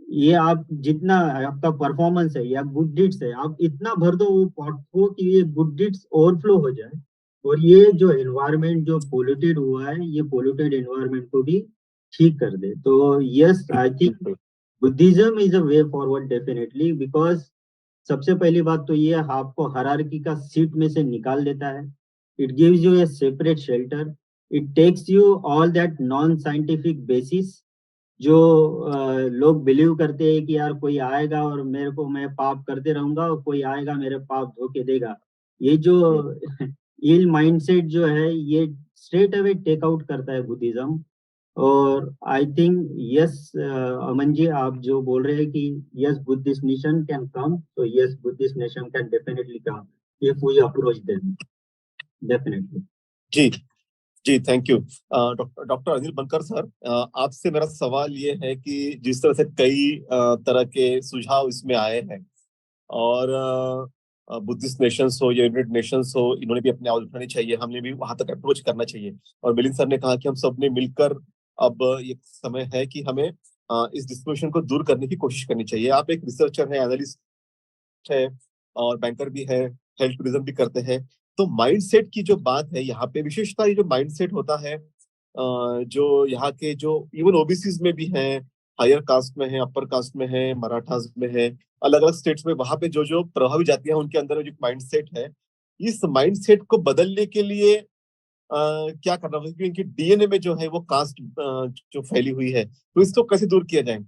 ये आप जितना आपका परफॉर्मेंस है या गुड डीड्स है, आप इतना भर दो वो पॉट को कि ये गुड डीड्स ओवरफ्लो हो जाए और ये जो एनवायरनमेंट जो पोल्यूटेड हुआ है, ये पोल्यूटेड एनवायरनमेंट को भी ठीक कर दे। तो yes, I think Buddhism is a way forward definitely, because सबसे पहली बात तो ये आपको हायरार्की का सीट में से निकाल देता है। It gives you a separate shelter, it takes you all that non scientific basis जो लोग बिलीव करते हैं कि यार कोई आएगा और मेरे को, मैं पाप करते रहूंगा और कोई आएगा मेरे पाप धोके देगा। ये जो इल माइंडसेट जो है ये स्ट्रेट अवे टेक आउट करता है बुद्धिज्म। और I think yes Aman ji, आप जो बोल रहे हैं कि yes Buddhist nation can come, तो yes Buddhist nation can definitely come if we approach them definitely. जी जी, thank you. Doctor Anil Bankar sir, आपसे मेरा सवाल ये है कि जिस तरह से कई तरह के सुझाव इसमें आए हैं और बुद्धिस्ट नेशंस हो या यूनाइटेड नेशंस हो, इन्होंने भी अपनी आवाज उठानी चाहिए, हमने भी वहां तक अप्रोच करना चाहिए। और मिलिंद सर ने कहा कि हम सब ने मिलकर अब ये समय है कि हमें इस डिस्क्रिमिनेशन को दूर करने की कोशिश करनी चाहिए। आप एक रिसर्चर है, एनालिस्ट है और बैंकर भी है, हेल्थ टूरिज्म भी करते हैं। तो माइंडसेट की जो बात है यहाँ पे, विशेषता ये जो माइंडसेट होता है, जो यहाँ के जो इवन ओबीसीज में भी है, हायर कास्ट में है, अपर कास्ट में है, मराठास में है, अलग अलग स्टेट्स में, वहां पे जो जो प्रभावित जातियां हैं उनके अंदर जो माइंडसेट है, इस माइंडसेट को बदलने के लिए क्या करना होगा? क्योंकि इनकी डीएनए में जो है वो कास्ट जो फैली हुई है, तो इसको कैसे दूर किया जाए?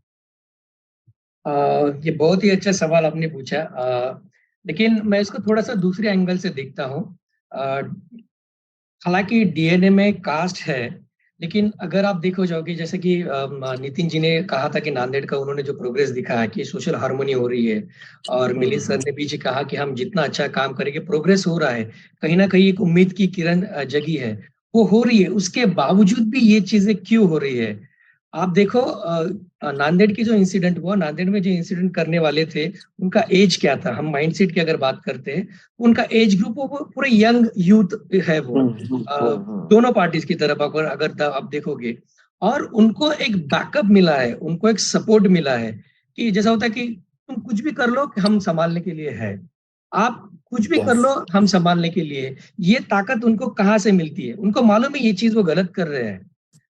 ये बहुत ही अच्छा सवाल आपने पूछा। लेकिन मैं इसको थोड़ा सा दूसरे एंगल से देखता हूँ। हालांकि डीएनए में कास्ट है, लेकिन अगर आप देखो जाओगे, जैसे कि नितिन जी ने कहा था कि नांदेड़ का उन्होंने जो प्रोग्रेस दिखा है कि सोशल हार्मोनी हो रही है, और मिलिंद सर ने भी जी कहा कि हम जितना अच्छा काम करेंगे प्रोग्रेस हो रहा है, कहीं ना कहीं एक उम्मीद की किरण जगी है, वो हो रही है। उसके बावजूद भी ये चीजें क्यों हो रही है? आप देखो, नांदेड़ की जो इंसिडेंट हुआ, नांदेड़ में जो इंसिडेंट करने वाले थे उनका एज क्या था? हम माइंडसेट की अगर बात करते हैं, उनका एज ग्रुप वो पूरे यंग यूथ है वो, दोनों पार्टीज की तरफ अगर अगर आप देखोगे। और उनको एक बैकअप मिला है, उनको एक सपोर्ट मिला है कि जैसा होता है कि तुम कुछ भी कर लो, हम संभालने के लिए है, आप कुछ भी कर लो, हम संभालने के लिए। ये ताकत उनको कहाँ से मिलती है? उनको मालूम है ये चीज वो गलत कर रहे हैं,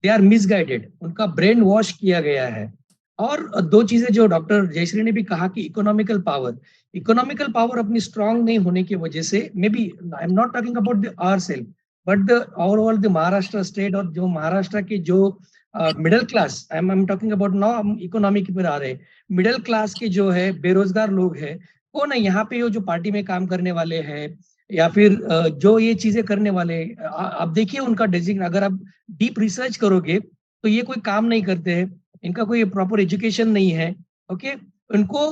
दे आर मिसगाइडेड, उनका ब्रेन वॉश किया गया है। और दो चीजें जो डॉक्टर जयश्री ने भी कहा कि इकोनॉमिकल पावर अपनी स्ट्रांग नहीं होने की वजह से, maybe I am not talking about the our self but the overall the Maharashtra state, और जो महाराष्ट्र के जो middle class, I am talking about now, हम इकोनॉमी की पर आ रहे हैं, मिडिल क्लास के जो है बेरोजगार लोग हैं, वो ना यहाँ पे जो पार्टी में काम करने वाले हैं या फिर जो ये चीजें करने वाले, आप देखिए उनका डेजिग्न, अगर आप डीप रिसर्च करोगे तो ये कोई काम नहीं करते हैं, इनका कोई प्रॉपर एजुकेशन नहीं है, ओके, उनको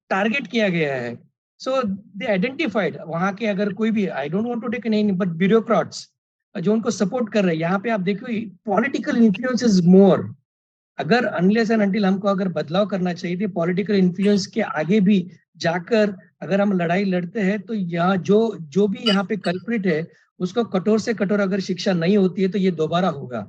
टारगेट किया गया है। सो दे आइडेंटिफाइड वहां के, अगर कोई भी, I don't want to take name, but bureaucrats जो उनको सपोर्ट कर रहे हैं, यहाँ पे आप देखो पॉलिटिकल इन्फ्लुएंस इज मोर। अगर अनलेस एंड अनटिल हमको अगर बदलाव करना चाहिए तो पॉलिटिकल इन्फ्लुएंस के आगे भी जाकर अगर हम लड़ाई लड़ते हैं, तो यहाँ जो जो भी यहाँ पे कल्प्रिट है उसको कठोर से कठोर अगर शिक्षा नहीं होती है तो ये दोबारा होगा,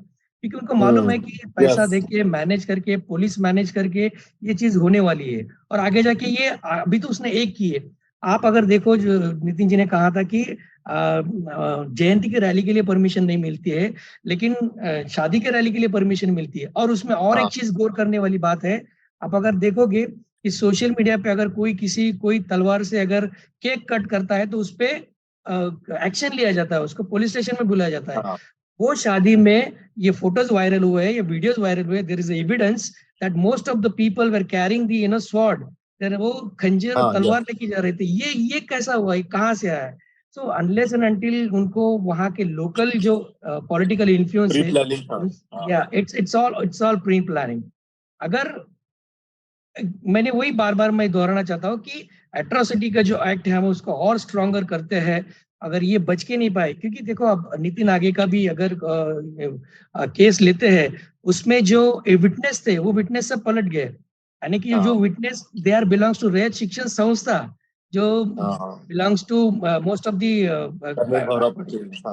क्योंकि उनको मालूम है कि पैसा देके मैनेज करके, पुलिस मैनेज करके ये चीज होने वाली है, और आगे जाके ये, अभी तो उसने एक की है। आप अगर देखो, जो नितिन जी ने कहा था कि जयंती की रैली के लिए परमिशन नहीं मिलती है, लेकिन शादी के रैली के लिए परमिशन मिलती है। और उसमें और एक चीज गौर करने वाली बात है, आप अगर देखोगे कि सोशल मीडिया पे अगर कोई तलवार से अगर केक कट करता है तो उस पे एक्शन लिया जाता है, उसको पुलिस स्टेशन में बुलाया जाता है। वो शादी में ये फोटोज वायरल हुए, ये वीडियोस वायरल हुए, there is evidence that most of the people were carrying the sword, वो खंजर और तलवार लेके जा रहे थे। ये कैसा हुआ, ये कहाँ से आया है? सो अनलेस एंड अनटिल उनको वहां के लोकल जो पॉलिटिकल इन्फ्लुएंस है, या इट्स ऑल प्री प्लानिंग। अगर मैंने वही बार बार मैं दोहराना चाहता हूँ कि एट्रोसिटी का जो एक्ट है हम उसको और स्ट्रॉन्गर करते हैं, अगर ये बच के नहीं पाए, क्योंकि देखो अब नितिन आगे का भी अगर केस लेते हैं, उसमें जो विटनेस थे वो विटनेस सब पलट गए, यानी कि जो witness they are belongs to Rayat Shikshan संस्था, जो belongs to most of the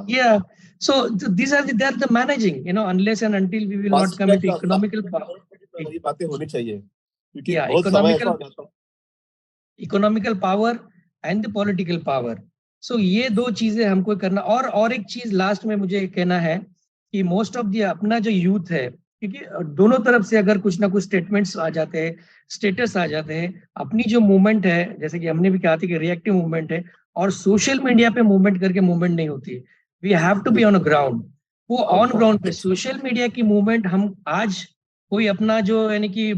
yeah, so these are they are the managing, unless and until we will not come into economical power, ये बातें होनी चाहिए, क्योंकि economical power and the political power. So ये दो चीजें हमको करना। और एक चीज लास्ट में मुझे कहना है कि मोस्ट ऑफ द अपना जो यूथ है, क्योंकि दोनों तरफ से अगर कुछ ना कुछ स्टेटमेंट्स आ जाते हैं, स्टेटस आ जाते हैं, अपनी जो मूवमेंट है, जैसे कि हमने भी कहा था कि रिएक्टिव मूवमेंट है, और सोशल मीडिया पे मूवमेंट करके मूवमेंट नहीं होती, we have to be on a ground. वो ऑन ग्राउंड पे सोशल मीडिया की मूवमेंट हम आज कोई अपना जो यानी कि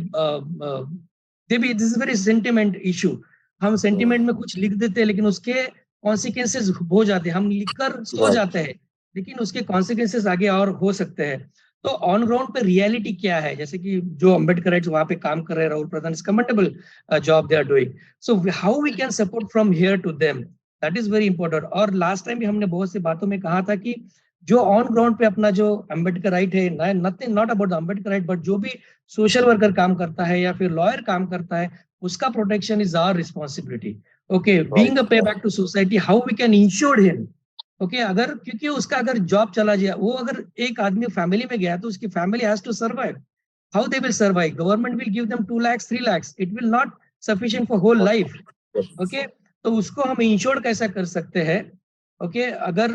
this is very sentiment issue, हम सेंटिमेंट में कुछ लिख देते हैं लेकिन उसके कॉन्सिक्वेंसेस हो जाते हैं, हम लिखकर सो जाते हैं लेकिन उसके कॉन्सिक्वेंसेस आगे और हो सकते हैं। तो ऑन ग्राउंड पे रियलिटी क्या है, जैसे कि जो अम्बेडकराइट्स वहां पे काम कर रहे हैं, Rahul Pradhan, is commendable job they are doing, so how we can support from here to them, that is very important. और लास्ट टाइम भी हमने बहुत सी बातों में कहा था कि जो ऑन ग्राउंड पे अपना जो अम्बेडकर राइट है, nothing not about the Ambedkar right, but जो भी सोशल वर्कर काम करता है या फिर लॉयर काम करता है, उसका protection is our responsibility. Okay, being a pay back to society, how we can ensure him. Okay, अगर क्योंकि उसका अगर जॉब चला जाए, वो अगर एक आदमी फैमिली में गया तो उसकी family has to survive, how they will survive, government will give them 2 lakhs 3 lakhs, it will not sufficient for whole life. Okay, तो उसको हम इंश्योर कैसा कर सकते हैं। ओके, अगर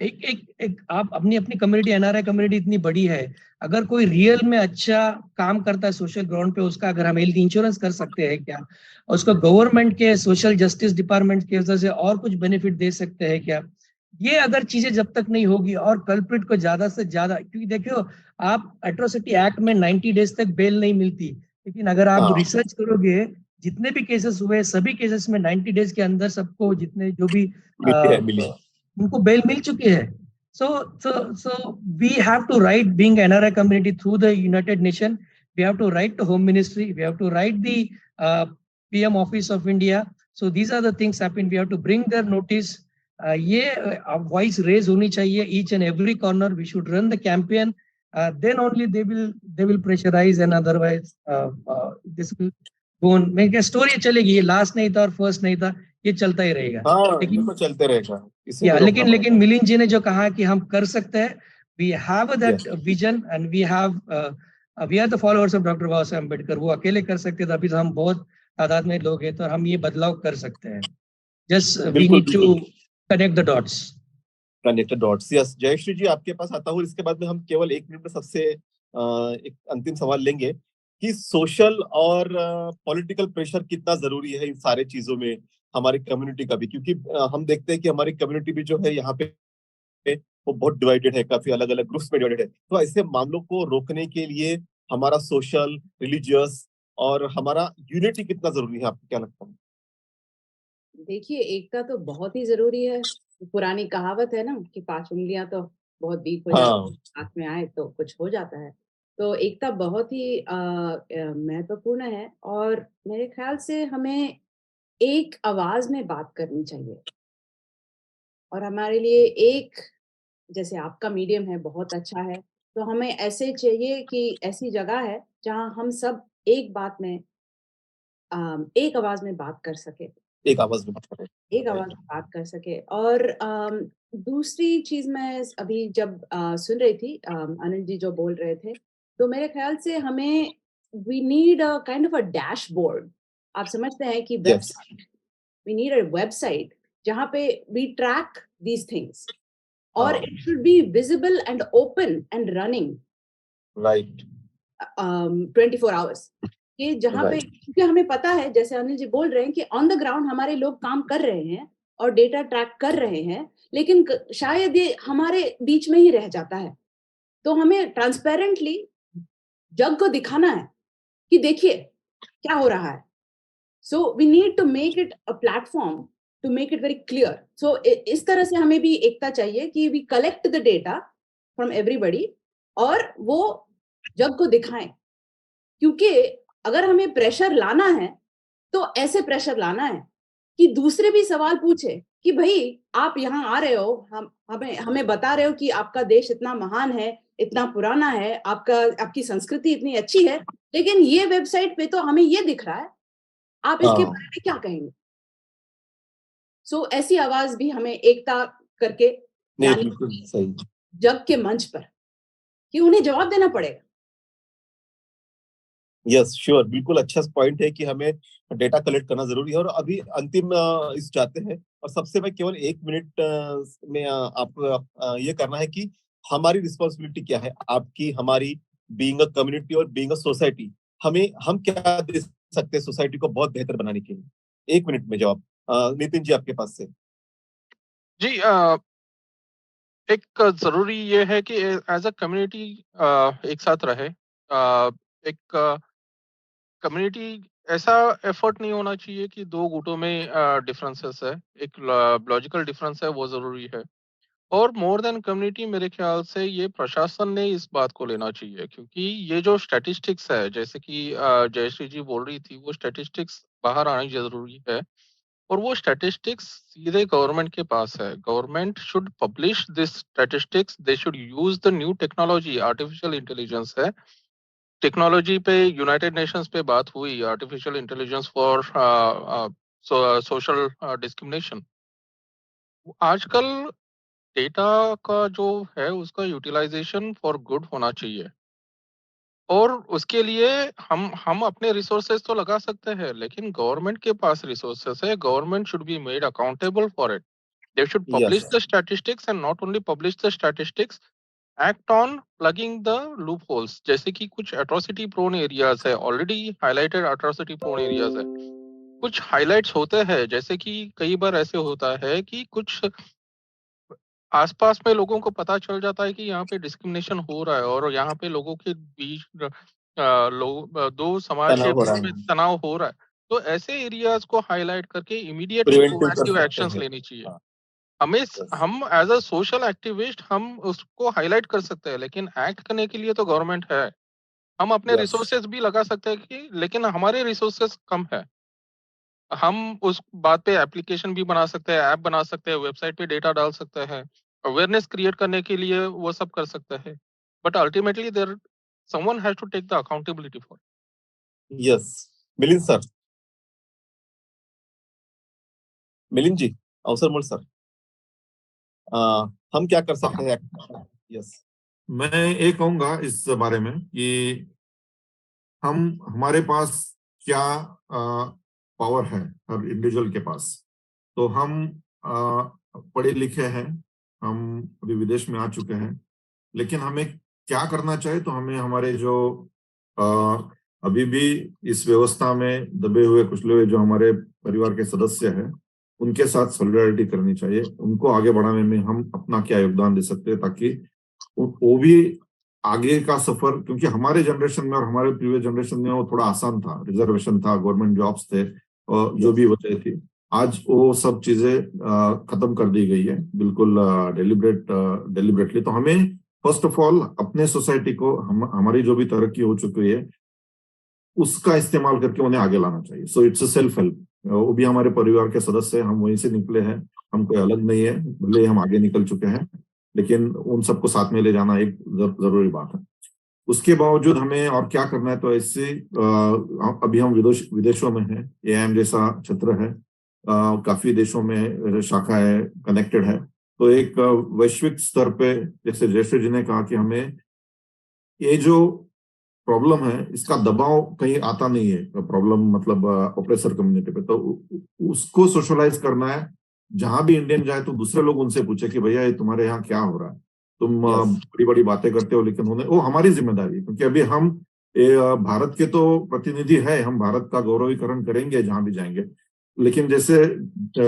एक एक एक आप अपनी अपनी कम्युनिटी, एनआरआई कम्युनिटी इतनी बड़ी है, अगर कोई रियल में अच्छा काम करता है सोशल ग्राउंड पे, उसका अगर हम हेल्थ इंश्योरेंस कर सकते हैं क्या, उसको गवर्नमेंट के सोशल जस्टिस डिपार्टमेंट की वजह से और कुछ बेनिफिट दे सकते हैं क्या, ये अगर चीजें जब तक नहीं होगी और कल्प्रिट को ज्यादा से ज्यादा, क्योंकि देखियो आप एट्रोसिटी एक्ट में 90 डेज तक बेल नहीं मिलती, लेकिन अगर आप रिसर्च करोगे जितने भी केसेस हुए सभी केसेस में 90 डेज के अंदर सबको, जितने जो भी उनको बेल मिल चुकी है। So we have to write, being NRI community, through the United Nations, we have to write to Home Ministry, we have to write the PM Office of India. So these are the things happen, we have to bring their notice. ये voice raise होनी चाहिए each and every corner, we should run the campaign, then only they will pressurize, and otherwise this will go on. मैं क्या स्टोरी चलेगी, ये लास्ट नहीं था और फर्स्ट नहीं था, ये चलता ही रहेगा। लेकिन चलते रहेगा, लेकिन मिलिंद जी ने जो कहा कि हम कर सकते हैं, we have that vision and we are the followers of doctor Baba Saheb Ambedkar. वो अकेले कर सकते थे, अभी तो हम बहुत तादाद में लोग हैं, तो हम ये बदलाव कर सकते हैं। Just we need to connect the dots. Yes, Jayashree ji आपके पास आता हूँ, इसके बाद में हम केवल 1 मिनट में सबसे एक अंतिम सवाल लेंगे कि सोशल और पॉलिटिकल प्रेशर कितना जरूरी है इन सारे चीजों में, हमारी कम्युनिटी का भी, क्योंकि हम देखते हैं कि हमारी कम्युनिटी भी जो है यहाँ पे वो बहुत डिवाइडेड है, काफी अलग अलग ग्रुप्स में डिवाइडेड है। तो ऐसे मामलों को रोकने के लिए हमारा सोशल, रिलीजियस और हमारा यूनिटी कितना जरूरी है, आपको क्या लगता है? देखिए, एकता तो बहुत ही जरूरी है। पुरानी कहावत है ना कि 5 उंगलियां तो बहुत वीक हो जाती है, हाथ में आए तो कुछ हो जाता है। तो एकता बहुत ही महत्वपूर्ण है और मेरे ख्याल से हमें एक आवाज में बात करनी चाहिए। और हमारे लिए एक, जैसे आपका मीडियम है बहुत अच्छा है, तो हमें ऐसे चाहिए कि ऐसी जगह है जहां हम सब एक बात में एक आवाज में बात कर सके, एक आवाज में बात करें, एक आवाज में बात कर सके। और दूसरी चीज मैं अभी जब सुन रही थी, अनिल जी जो बोल रहे थे, तो मेरे ख्याल से हमें we need a kind of a dashboard. आप समझते हैं कि website, we need a website जहाँ पे वी ट्रैक दीज थिंग्स, और it should be visible and open and running right 24 hours, कि जहाँ पे, क्योंकि हमें पता है जैसे अनिल जी बोल रहे हैं कि ऑन द ग्राउंड हमारे लोग काम कर रहे हैं और डेटा ट्रैक कर रहे हैं, लेकिन शायद ये हमारे बीच में ही रह जाता है। तो हमें ट्रांसपेरेंटली जग को दिखाना है कि देखिए क्या हो रहा है। So we need to make it a platform to make it very clear. So इस तरह से हमें भी एकता चाहिए कि we collect the data from everybody और वो जग को दिखाएं। क्योंकि अगर हमें प्रेशर लाना है तो ऐसे प्रेशर लाना है कि दूसरे भी सवाल पूछे कि भाई आप यहाँ आ रहे हो, हमें बता रहे हो कि आपका देश इतना महान है, इतना पुराना है, आपकी संस्कृति इतनी अच्छी है, लेकिन ये वेबसाइट पे तो हमें ये दिख रहा है, आप इसके बारे में क्या कहेंगे? सो ऐसी आवाज भी हमें एकता करके जग के मंच पर, कि उन्हें जवाब देना पड़ेगा। यस, श्योर, बिल्कुल अच्छा पॉइंट है कि हमें डेटा कलेक्ट करना जरूरी है। और अभी अंतिम इस जाते हैं, और सबसे मैं केवल 1 मिनट में आपको ये करना है कि हमारी रिस्पॉन्सिबिलिटी क्या है, आपकी, हमारी, बीइंग अ कम्युनिटी और बीइंग अ सोसाइटी, हम क्या दे सकते हैं सोसाइटी को बहुत बेहतर बनाने के लिए। 1 मिनट में जवाब, नितिन जी आपके पास से। जी, एक जरूरी ये है कि एज अ कम्युनिटी एक साथ रहे। एक कम्युनिटी ऐसा एफर्ट नहीं होना चाहिए कि दो गुटों में डिफरेंसेस है, एक लॉजिकल डिफरेंस है, वो जरूरी है। और मोर देन कम्युनिटी मेरे ख्याल से ये प्रशासन ने इस बात को लेना चाहिए, क्योंकि ये जो स्टैटिस्टिक्स है, जैसे कि जयश्री जी बोल रही थी, वो स्टैटिस्टिक्स बाहर आनी जरूरी है। और वो स्टैटिस्टिक्स सीधे गवर्नमेंट के पास है। Government should publish this statistics, they should use the new technology, artificial intelligence है। टेक्नोलॉजी पे यूनाइटेड नेशंस पे बात हुई, artificial intelligence for social discrimination. आजकल डेटा का जो है उसका यूटिलाइजेशन फॉर गुड होना चाहिए, और उसके लिए हम अपने रिसोर्सेज तो लगा सकते हैं, लेकिन गवर्नमेंट के पास रिसोर्सेज है। Government should be made accountable for it. They should publish yes the statistics, and not only publish the statistics, act on plugging the loopholes. जैसे कि कुछ एट्रोसिटी प्रोन एरियाज है, already highlighted atrocity prone areas है, कुछ हाईलाइट्स होते हैं। जैसे कि कई बार ऐसे होता है कि कुछ आसपास में लोगों को पता चल जाता है कि यहाँ पे डिस्क्रिमिनेशन हो रहा है, और यहाँ पे लोगों के बीच दो समाज के तनाव हो बीच रहा में है, तनाव हो रहा है। तो ऐसे एरियाज को हाईलाइट करके इमीडिएटली प्रिवेंटिव कर प्रोएक्टिव सकते एक्शंस हैं। लेनी चाहिए। हाँ, हमें yes. हम एज अ सोशल एक्टिविस्ट हम उसको हाईलाइट कर सकते हैं, लेकिन एक्ट करने के लिए तो गवर्नमेंट है। हम अपने Yes. रिसोर्सेज भी लगा सकते हैं कि, लेकिन हमारे रिसोर्सेज कम है। हम उस बात पे एप्लीकेशन भी बना सकते हैं, ऐप बना सकते हैं, वेबसाइट पे डेटा डाल सकते हैं, अवेयरनेस क्रिएट करने के लिए वो सब कर सकते हैं। But ultimately there someone has to take the accountability for. Yes. Milind sir, Milind ji, अवसर मोल सर, हम क्या कर सकते हैं? यस, मैं ये कहूंगा इस बारे में कि हमारे पास क्या पावर है हर इंडिविजुअल के पास। तो हम पढ़े लिखे हैं, हम अभी विदेश में आ चुके हैं, लेकिन हमें क्या करना चाहिए? तो हमें हमारे जो अ, अभी भी इस व्यवस्था में दबे हुए कुचले हुए जो हमारे परिवार के सदस्य हैं, उनके साथ सॉलिडारिटी करनी चाहिए। उनको आगे बढ़ाने में हम अपना क्या योगदान दे सकते हैं, ताकि वो भी आगे का सफर, क्योंकि हमारे जनरेशन में और हमारे प्रीवियस जनरेशन में वो थोड़ा आसान था, रिजर्वेशन था, गवर्नमेंट जॉब्स थे, और जो भी वजह थी, आज वो सब चीजें खत्म कर दी गई है, बिल्कुल डेलिबरेटली। तो हमें फर्स्ट ऑफ ऑल अपने सोसाइटी को, हमारी जो भी तरक्की हो चुकी है, उसका इस्तेमाल करके उन्हें आगे लाना चाहिए। So it's a self help. वो भी हमारे परिवार के सदस्य हैं, हम वहीं से निकले हैं, हम कोई अलग नहीं है, भले ही हम आगे निकल चुके हैं, लेकिन उन सबको साथ में ले जाना एक जरूरी बात है। उसके बावजूद हमें और क्या करना है? तो ऐसे अभी हम विदेशों में हैं, एआईएम जैसा क्षेत्र है, काफी देशों में शाखा है, कनेक्टेड है। तो एक वैश्विक स्तर पे, जैसे जयश्री जी ने कहा कि हमें ये जो प्रॉब्लम है, इसका दबाव कहीं आता नहीं है। प्रॉब्लम मतलब ऑपरेसर कम्युनिटी पे, तो उसको सोशलाइज करना है। जहां भी इंडियन जाए तो दूसरे लोग उनसे पूछे कि भैया ये तुम्हारे यहाँ क्या हो रहा है? तुम Yes. बड़ी बड़ी बातें करते हो, लेकिन उन्हें वो हमारी जिम्मेदारी है, क्योंकि अभी हम भारत के तो प्रतिनिधि है, हम भारत का गौरवीकरण करेंगे जहां भी जाएंगे। लेकिन जैसे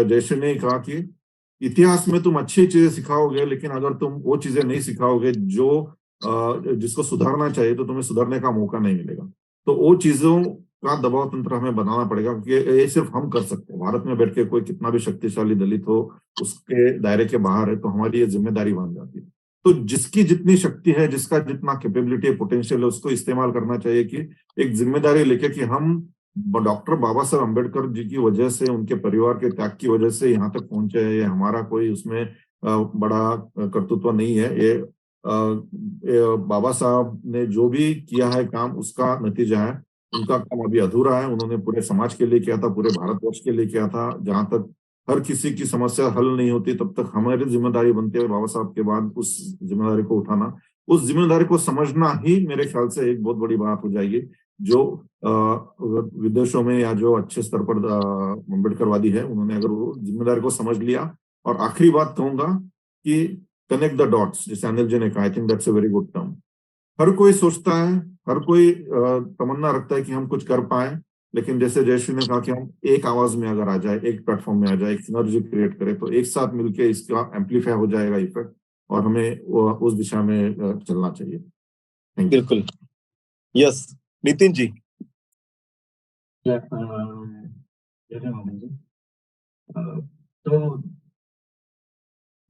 जैसे ने कहा कि इतिहास में तुम अच्छी चीजें सिखाओगे, लेकिन अगर तुम वो चीजें नहीं सिखाओगे जो जिसको सुधारना चाहिए, तो तुम्हें सुधारने का मौका नहीं मिलेगा। तो वो चीजों का दबाव तंत्र हमें बनाना पड़ेगा, क्योंकि ये सिर्फ हम कर सकते हैं। भारत में बैठ के कोई कितना भी शक्तिशाली दलित हो, उसके दायरे के बाहर है, तो हमारी ये जिम्मेदारी बन जाती है। तो जिसकी जितनी शक्ति है, जिसका जितना कैपेबिलिटी पोटेंशियल है, उसको इस्तेमाल करना चाहिए, कि एक जिम्मेदारी लेके कि हम डॉक्टर बाबा साहब अम्बेडकर जी की वजह से, उनके परिवार के त्याग की वजह से यहाँ तक पहुंचे हैं। ये हमारा कोई उसमें बड़ा कर्तृत्व नहीं है। ये बाबा साहब ने जो भी किया है काम, उसका नतीजा है। उनका काम अभी अधूरा है, उन्होंने पूरे समाज के लिए किया था, पूरे भारतवर्ष के लिए किया था। जहां तक हर किसी की समस्या हल नहीं होती, तब तक हमारी जिम्मेदारी बनती है बाबा साहब के बाद उस जिम्मेदारी को उठाना। उस जिम्मेदारी को समझना ही मेरे ख्याल से एक बहुत बड़ी बात हो जाएगी। जो विदेशों में या जो अच्छे स्तर पर अम्बेडकरवादी है, उन्होंने अगर वो जिम्मेदारी को समझ लिया। और आखिरी बात कहूंगा कि कनेक्ट द डॉट्स, जैसे अनिल जी ने कहा, I think that's a very good term. हर कोई सोचता है, हर कोई तमन्ना रखता है कि हम कुछ कर पाए, लेकिन जैसे जयश्री ने कहा कि हम एक आवाज में अगर आ जाए, एक प्लेटफॉर्म में आ जाए, एक सिनर्जी क्रिएट करें, तो एक साथ मिलके इसका एम्पलीफाई हो जाएगा इफेक्ट। और हमें उस दिशा में चलना चाहिए। बिल्कुल। यस, नितिन जी। मोहन जी, तो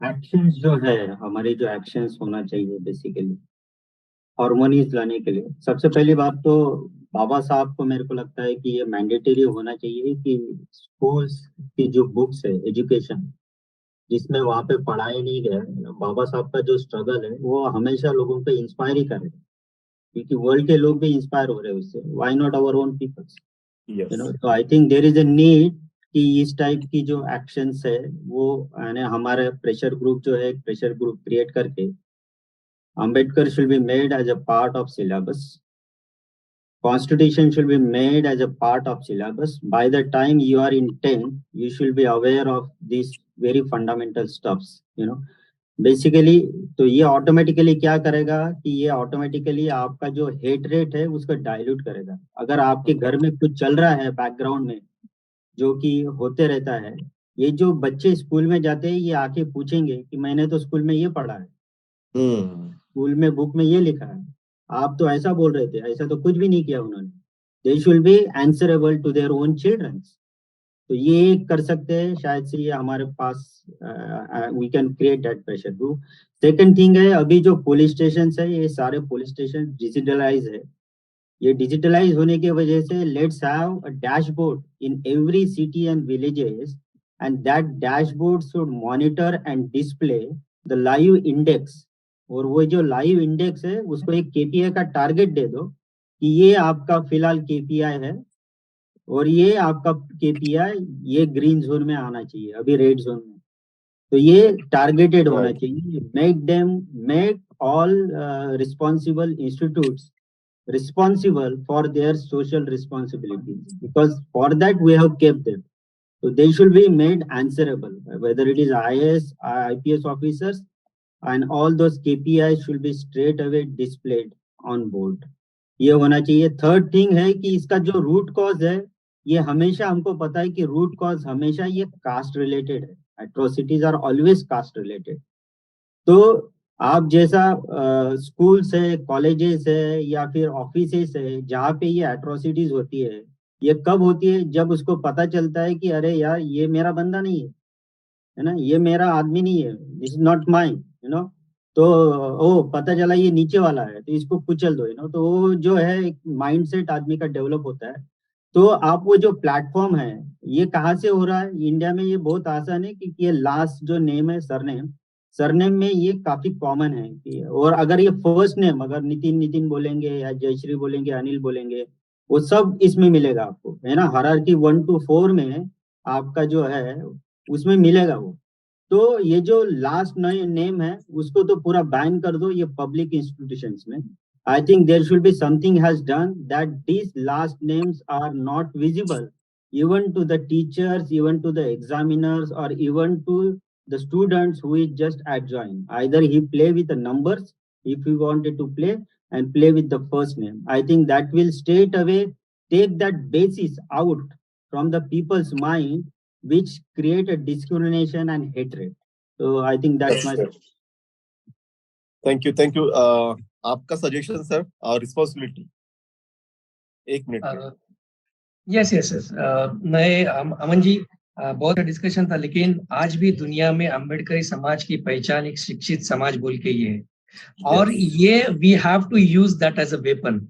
एक्शंस जो है, हमारे जो एक्शंस होना चाहिए बेसिकली हार्मोनीज लाने के लिए, सबसे पहली बात तो बाबा साहब को मेरे को लगता है कि ये मैंडेटरी होना चाहिए कि स्कूल्स की जो बुक्स है एजुकेशन, जिसमें वहाँ पे पढ़ाई नहीं गया, बाबा साहब का जो स्ट्रगल है वो हमेशा लोगों को इंस्पायर ही करे, क्योंकि वर्ल्ड के लोग भी इंस्पायर हो रहे हैं उससे। Why not our own peoples, you know. तो I think there is a need कि इस टाइप की जो एक्शंस है वो यानी हमारे प्रेशर ग्रुप जो है, प्रेशर ग्रुप क्रिएट करके Ambedkar should be made as a part of syllabus. Constitution should be made as a part of syllabus. By the time you are in 10th, you should be aware of these very fundamental stuffs, you know. Basically तो ये ऑटोमेटिकली क्या करेगा कि ये ऑटोमेटिकली आपका जो हेट रेट है उसको डाइल्यूट करेगा। अगर आपके घर में कुछ चल रहा है बैकग्राउंड में जो कि होते रहता है, ये जो बच्चे स्कूल में जाते हैं ये आके पूछेंगे कि मैंने तो स्कूल में ये पढ़ा है, स्कूल में बुक में ये लिखा है, आप तो ऐसा बोल रहे थे, ऐसा तो कुछ भी नहीं किया उन्होंने। They should be answerable to their own childrens. तो ये कर सकते हैं, शायद से ये हमारे पास we can create that pressure group. Second thing है, अभी जो पुलिस स्टेशन है ये सारे पुलिस स्टेशन डिजिटलाइज है। ये डिजिटलाइज होने की वजह से let's have a dashboard in every city and villages, and that dashboard should monitor and display the live index. और वो जो लाइव इंडेक्स है उसको एक केपीआई का टारगेट दे दो कि ये आपका फिलहाल केपीआई है और ये आपका केपीआई ये ग्रीन जोन में आना चाहिए, अभी रेड जोन में। तो ये टारगेटेड होना चाहिए। Make all responsible institutes responsible for their social responsibilities, because for that we have kept them. So they should be made answerable, whether it is IAS, IPS officers, and all those KPIs should be straight away displayed on board. ये होना चाहिए। थर्ड थिंग है कि इसका जो रूट कॉज है, ये हमेशा हमको पता है कि रूट कॉज हमेशा ये कास्ट रिलेटेड है। Atrocities are always caste related. तो आप जैसा स्कूल्स है, कॉलेजेस है या फिर ऑफिसेस है जहाँ पे ये एट्रोसिटीज होती है, ये कब होती है? जब उसको पता चलता है कि अरे यार ये मेरा बंदा नहीं है ना, ये मेरा आदमी नहीं है, this is not mine, you know. तो ओ पता चला ये नीचे वाला है तो इसको कुचल दो, यू नो। तो वो जो है एक माइंडसेट आदमी का डेवलप होता है। तो आप वो जो प्लेटफॉर्म है ये कहाँ से हो रहा है? इंडिया में ये बहुत आसान है, क्योंकि ये लास्ट जो नेम है सरनेम में ये काफी कॉमन है कि, और अगर ये फर्स्ट नेम अगर नितिन बोलेंगे या जयश्री बोलेंगे, अनिल बोलेंगे, वो सब इसमें मिलेगा आपको, है ना। हायरार्की 1 to 4 में आपका जो है उसमें मिलेगा वो। तो ये जो लास्ट नेम है उसको तो पूरा बैन कर दो ये पब्लिक इंस्टीट्यूशंस में। I think there should be something has done that these last names are not visible even to the teachers, even to the examiners, or even to the students who is just adjoined. Either he play with the numbers if he wanted to play, and play with the first name. I think that will straight away take that basis out from the people's mind, which create a discrimination and hatred. So I think that's my. Thank you. आपका सजेशन सर और रिस्पॉन्सिबिलिटी 1 मिनट। यस मैं अमन जी, बहुत डिस्कशन था, लेकिन आज भी दुनिया में अम्बेडकरी समाज की पहचान एक शिक्षित समाज बोल के ये है, और ये we have to use that as a weapon.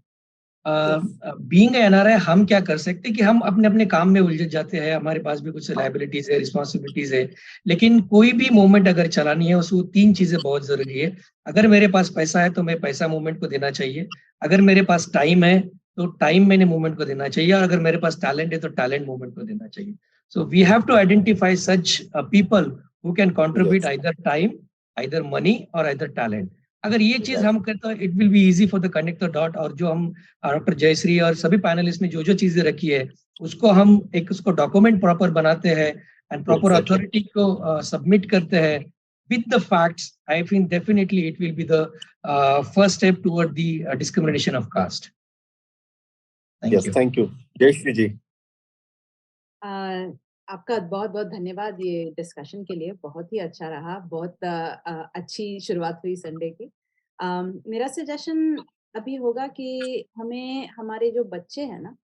Being NRI हम क्या कर सकते हैं कि हम अपने अपने काम में उलझ जाते हैं, हमारे पास भी कुछ लायबिलिटीज है, रिस्पॉन्सिबिलिटीज है, लेकिन कोई भी मूवमेंट अगर चलानी है उसको 3 चीजें बहुत जरूरी है। अगर मेरे पास पैसा है तो मैं पैसा मूवमेंट को देना चाहिए, अगर मेरे पास टाइम है तो टाइम मैंने मूवमेंट को देना चाहिए, और अगर मेरे पास टैलेंट है तो टैलेंट मूवमेंट को देना चाहिए। So we have to identify such people who can contribute either time, either money और आइदर टैलेंट। अगर ये चीज हम करते हैं it will be easy for the connect the dot. और जो हम डॉक्टर जयश्री और सभी पैनलिस्ट ने जो चीजें रखी है उसको हम एक उसको डॉक्यूमेंट प्रॉपर बनाते हैं एंड प्रॉपर अथॉरिटी को सबमिट करते हैं with the facts, I think definitely it will be the first step toward the discrimination of caste. Thank you. Thank you. Jayashree ji. आपका बहुत बहुत धन्यवाद ये डिस्कशन के लिए, बहुत ही अच्छा रहा, बहुत अच्छी शुरुआत हुई संडे की। मेरा सजेशन अभी होगा कि हमें हमारे जो बच्चे हैं ना,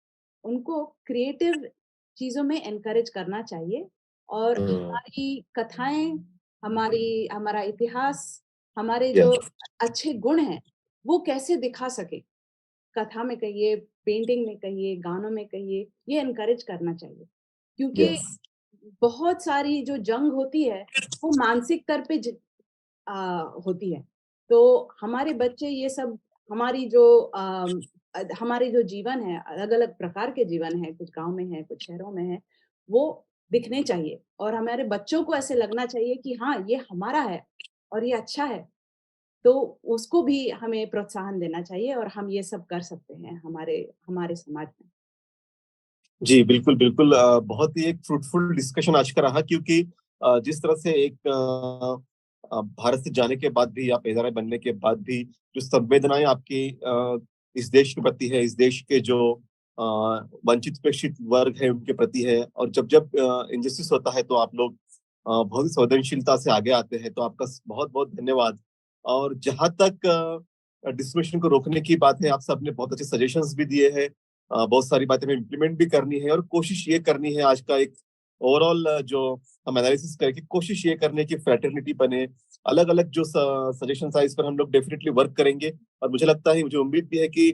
उनको क्रिएटिव चीज़ों में एनकरेज करना चाहिए और हमारी कथाएँ, हमारा इतिहास, हमारे जो अच्छे गुण हैं, वो कैसे दिखा सके। कथा में कहिए, पेंटिंग में कहिए, गानों में कहिए, ये एनकरेज करना चाहिए। क्योंकि बहुत सारी जो जंग होती है, वो मानसिक स्तर पे होती है। तो हमारे बच्चे ये सब हमारी जो हमारे जो जीवन है, अलग-अलग प्रकार के जीवन हैं, कुछ गाँव में है, कुछ शहरों में है, वो दिखने चाहिए और हमारे बच्चों को ऐसे लगना चाहिए कि हाँ, ये हमारा है और ये अच्छा है। तो उसको भी हमें प्रोत्साहन देना चाहिए और हम ये सब कर सकते हैं हमारे हमारे समाज में। जी, बिल्कुल, बिल्कुल बहुत ही एक फ्रूटफुल डिस्कशन आज का रहा क्योंकि जिस तरह से एक भारत से जाने के बाद भी, आप एनआरआई बनने के बाद भी जो संवेदनाएँ आपकी इस देश के प्रति है, इस देश के जो वंचित उपेक्षित वर्ग है, उनके प्रति है और जब-जब इनजस्टिस होता है, तो आप लोग बहुत ही संवेदनशीलता से आगे आते हैं, तो आपका बहुत-बहुत धन्यवाद। और जहाँ तक डिस्क्रिमिनेशन को रोकने की बात है, आप सबने बहुत अच्छे सजेशंस भी दिए हैं। बहुत सारी बातें हमें इम्प्लीमेंट भी करनी है और कोशिश ये करनी है आज का एक ओवरऑल जो हम एनालिसिस करके कोशिश ये करने की फ्रेटर्निटी बने। अलग-अलग जो सजेशंस आए इस पर हम लोग डेफिनिटली वर्क करेंगे और मुझे लगता है, मुझे उम्मीद भी है कि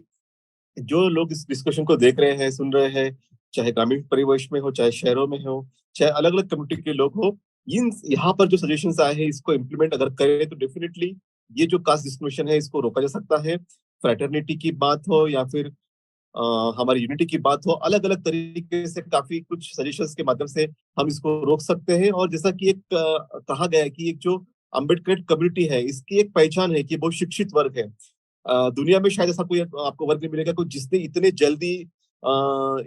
जो लोग इस डिस्कशन को देख रहे हैं, सुन रहे हैं, चाहे ग्रामीण परिवेश में हो, चाहे शहरों में हो, चाहे अलग-अलग कम्युनिटी के लोग हो, इन यहाँ पर जो सजेशंस आए हैं इसको इम्प्लीमेंट अगर करें तो डेफिनिटली ये जो कास्ट डिस्क्रिमिनेशन है इसको रोका जा सकता है। फ्रेटर्निटी की बात हो या फिर हमारी यूनिटी की बात हो, अलग-अलग तरीके से काफ़ी कुछ सजेशंस के माध्यम से हम इसको रोक सकते हैं और जैसा कि एक कहा गया है कि एक जो अम्बेडकर कम्युनिटी है, इसकी एक पहचान है कि बहुत शिक्षित वर्ग है। दुनिया में शायद ऐसा कोई आपको वर्ग नहीं मिलेगा कोई जिसने इतने जल्दी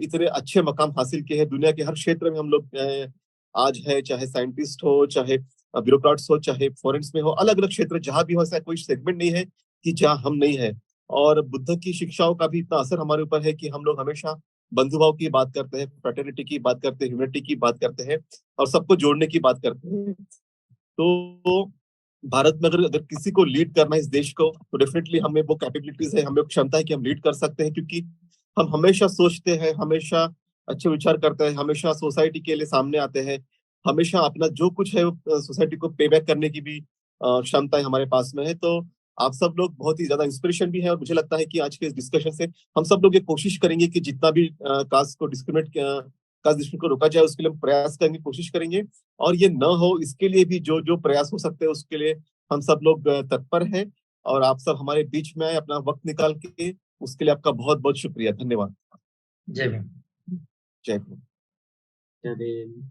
इतने अच्छे मकाम हासिल किए हैं। दुनिया के हर क्षेत्र में हम लोग आज है, चाहे साइंटिस्ट हो, चाहे ब्यूरोक्रेट्स हो, चाहे फॉरेन्स में हो, अलग-अलग क्षेत्र जहाँ भी हो, ऐसा कोई सेगमेंट नहीं है कि जहाँ हम नहीं है। और बुद्ध की शिक्षाओं का भी इतना असर हमारे ऊपर है कि हम लोग हमेशा बंधुभाव की बात करते हैं, फ्रेटर्निटी की बात करते हैं, ह्यूमैनिटी की बात करते हैं और सबको जोड़ने की बात करते हैं। तो भारत में अगर अगर किसी को लीड करना है इस देश को, तो डेफिनिटली हमें वो कैपेबिलिटीज़ है, हमें वो क्षमता है कि हम लीड कर सकते हैं क्योंकि हम हमेशा सोचते हैं, हमेशा अच्छे विचार करते हैं, हमेशा सोसाइटी के लिए सामने आते हैं, हमेशा अपना जो कुछ है वो सोसाइटी को पे बैक करने की भी क्षमताएँ हमारे पास में है। तो आप सब लोग बहुत ही ज़्यादा इंस्पिरेशन भी है और मुझे लगता है कि आज के इस डिस्कशन से हम सब लोग ये कोशिश करेंगे कि जितना भी कास्ट डिस्क्रिमिनेशन को रोका जाए उसके लिए हम प्रयास करेंगे, कोशिश करेंगे और ये न हो इसके लिए भी जो प्रयास हो सकते हैं उसके लिए हम सब लोग तत्पर हैं और आप सब हमारे बीच में आए अपना वक्त निकाल के, उसके लिए आपका बहुत-बहुत शुक्रिया। धन्यवाद। जय भीम। जय हिंद। जय भीम।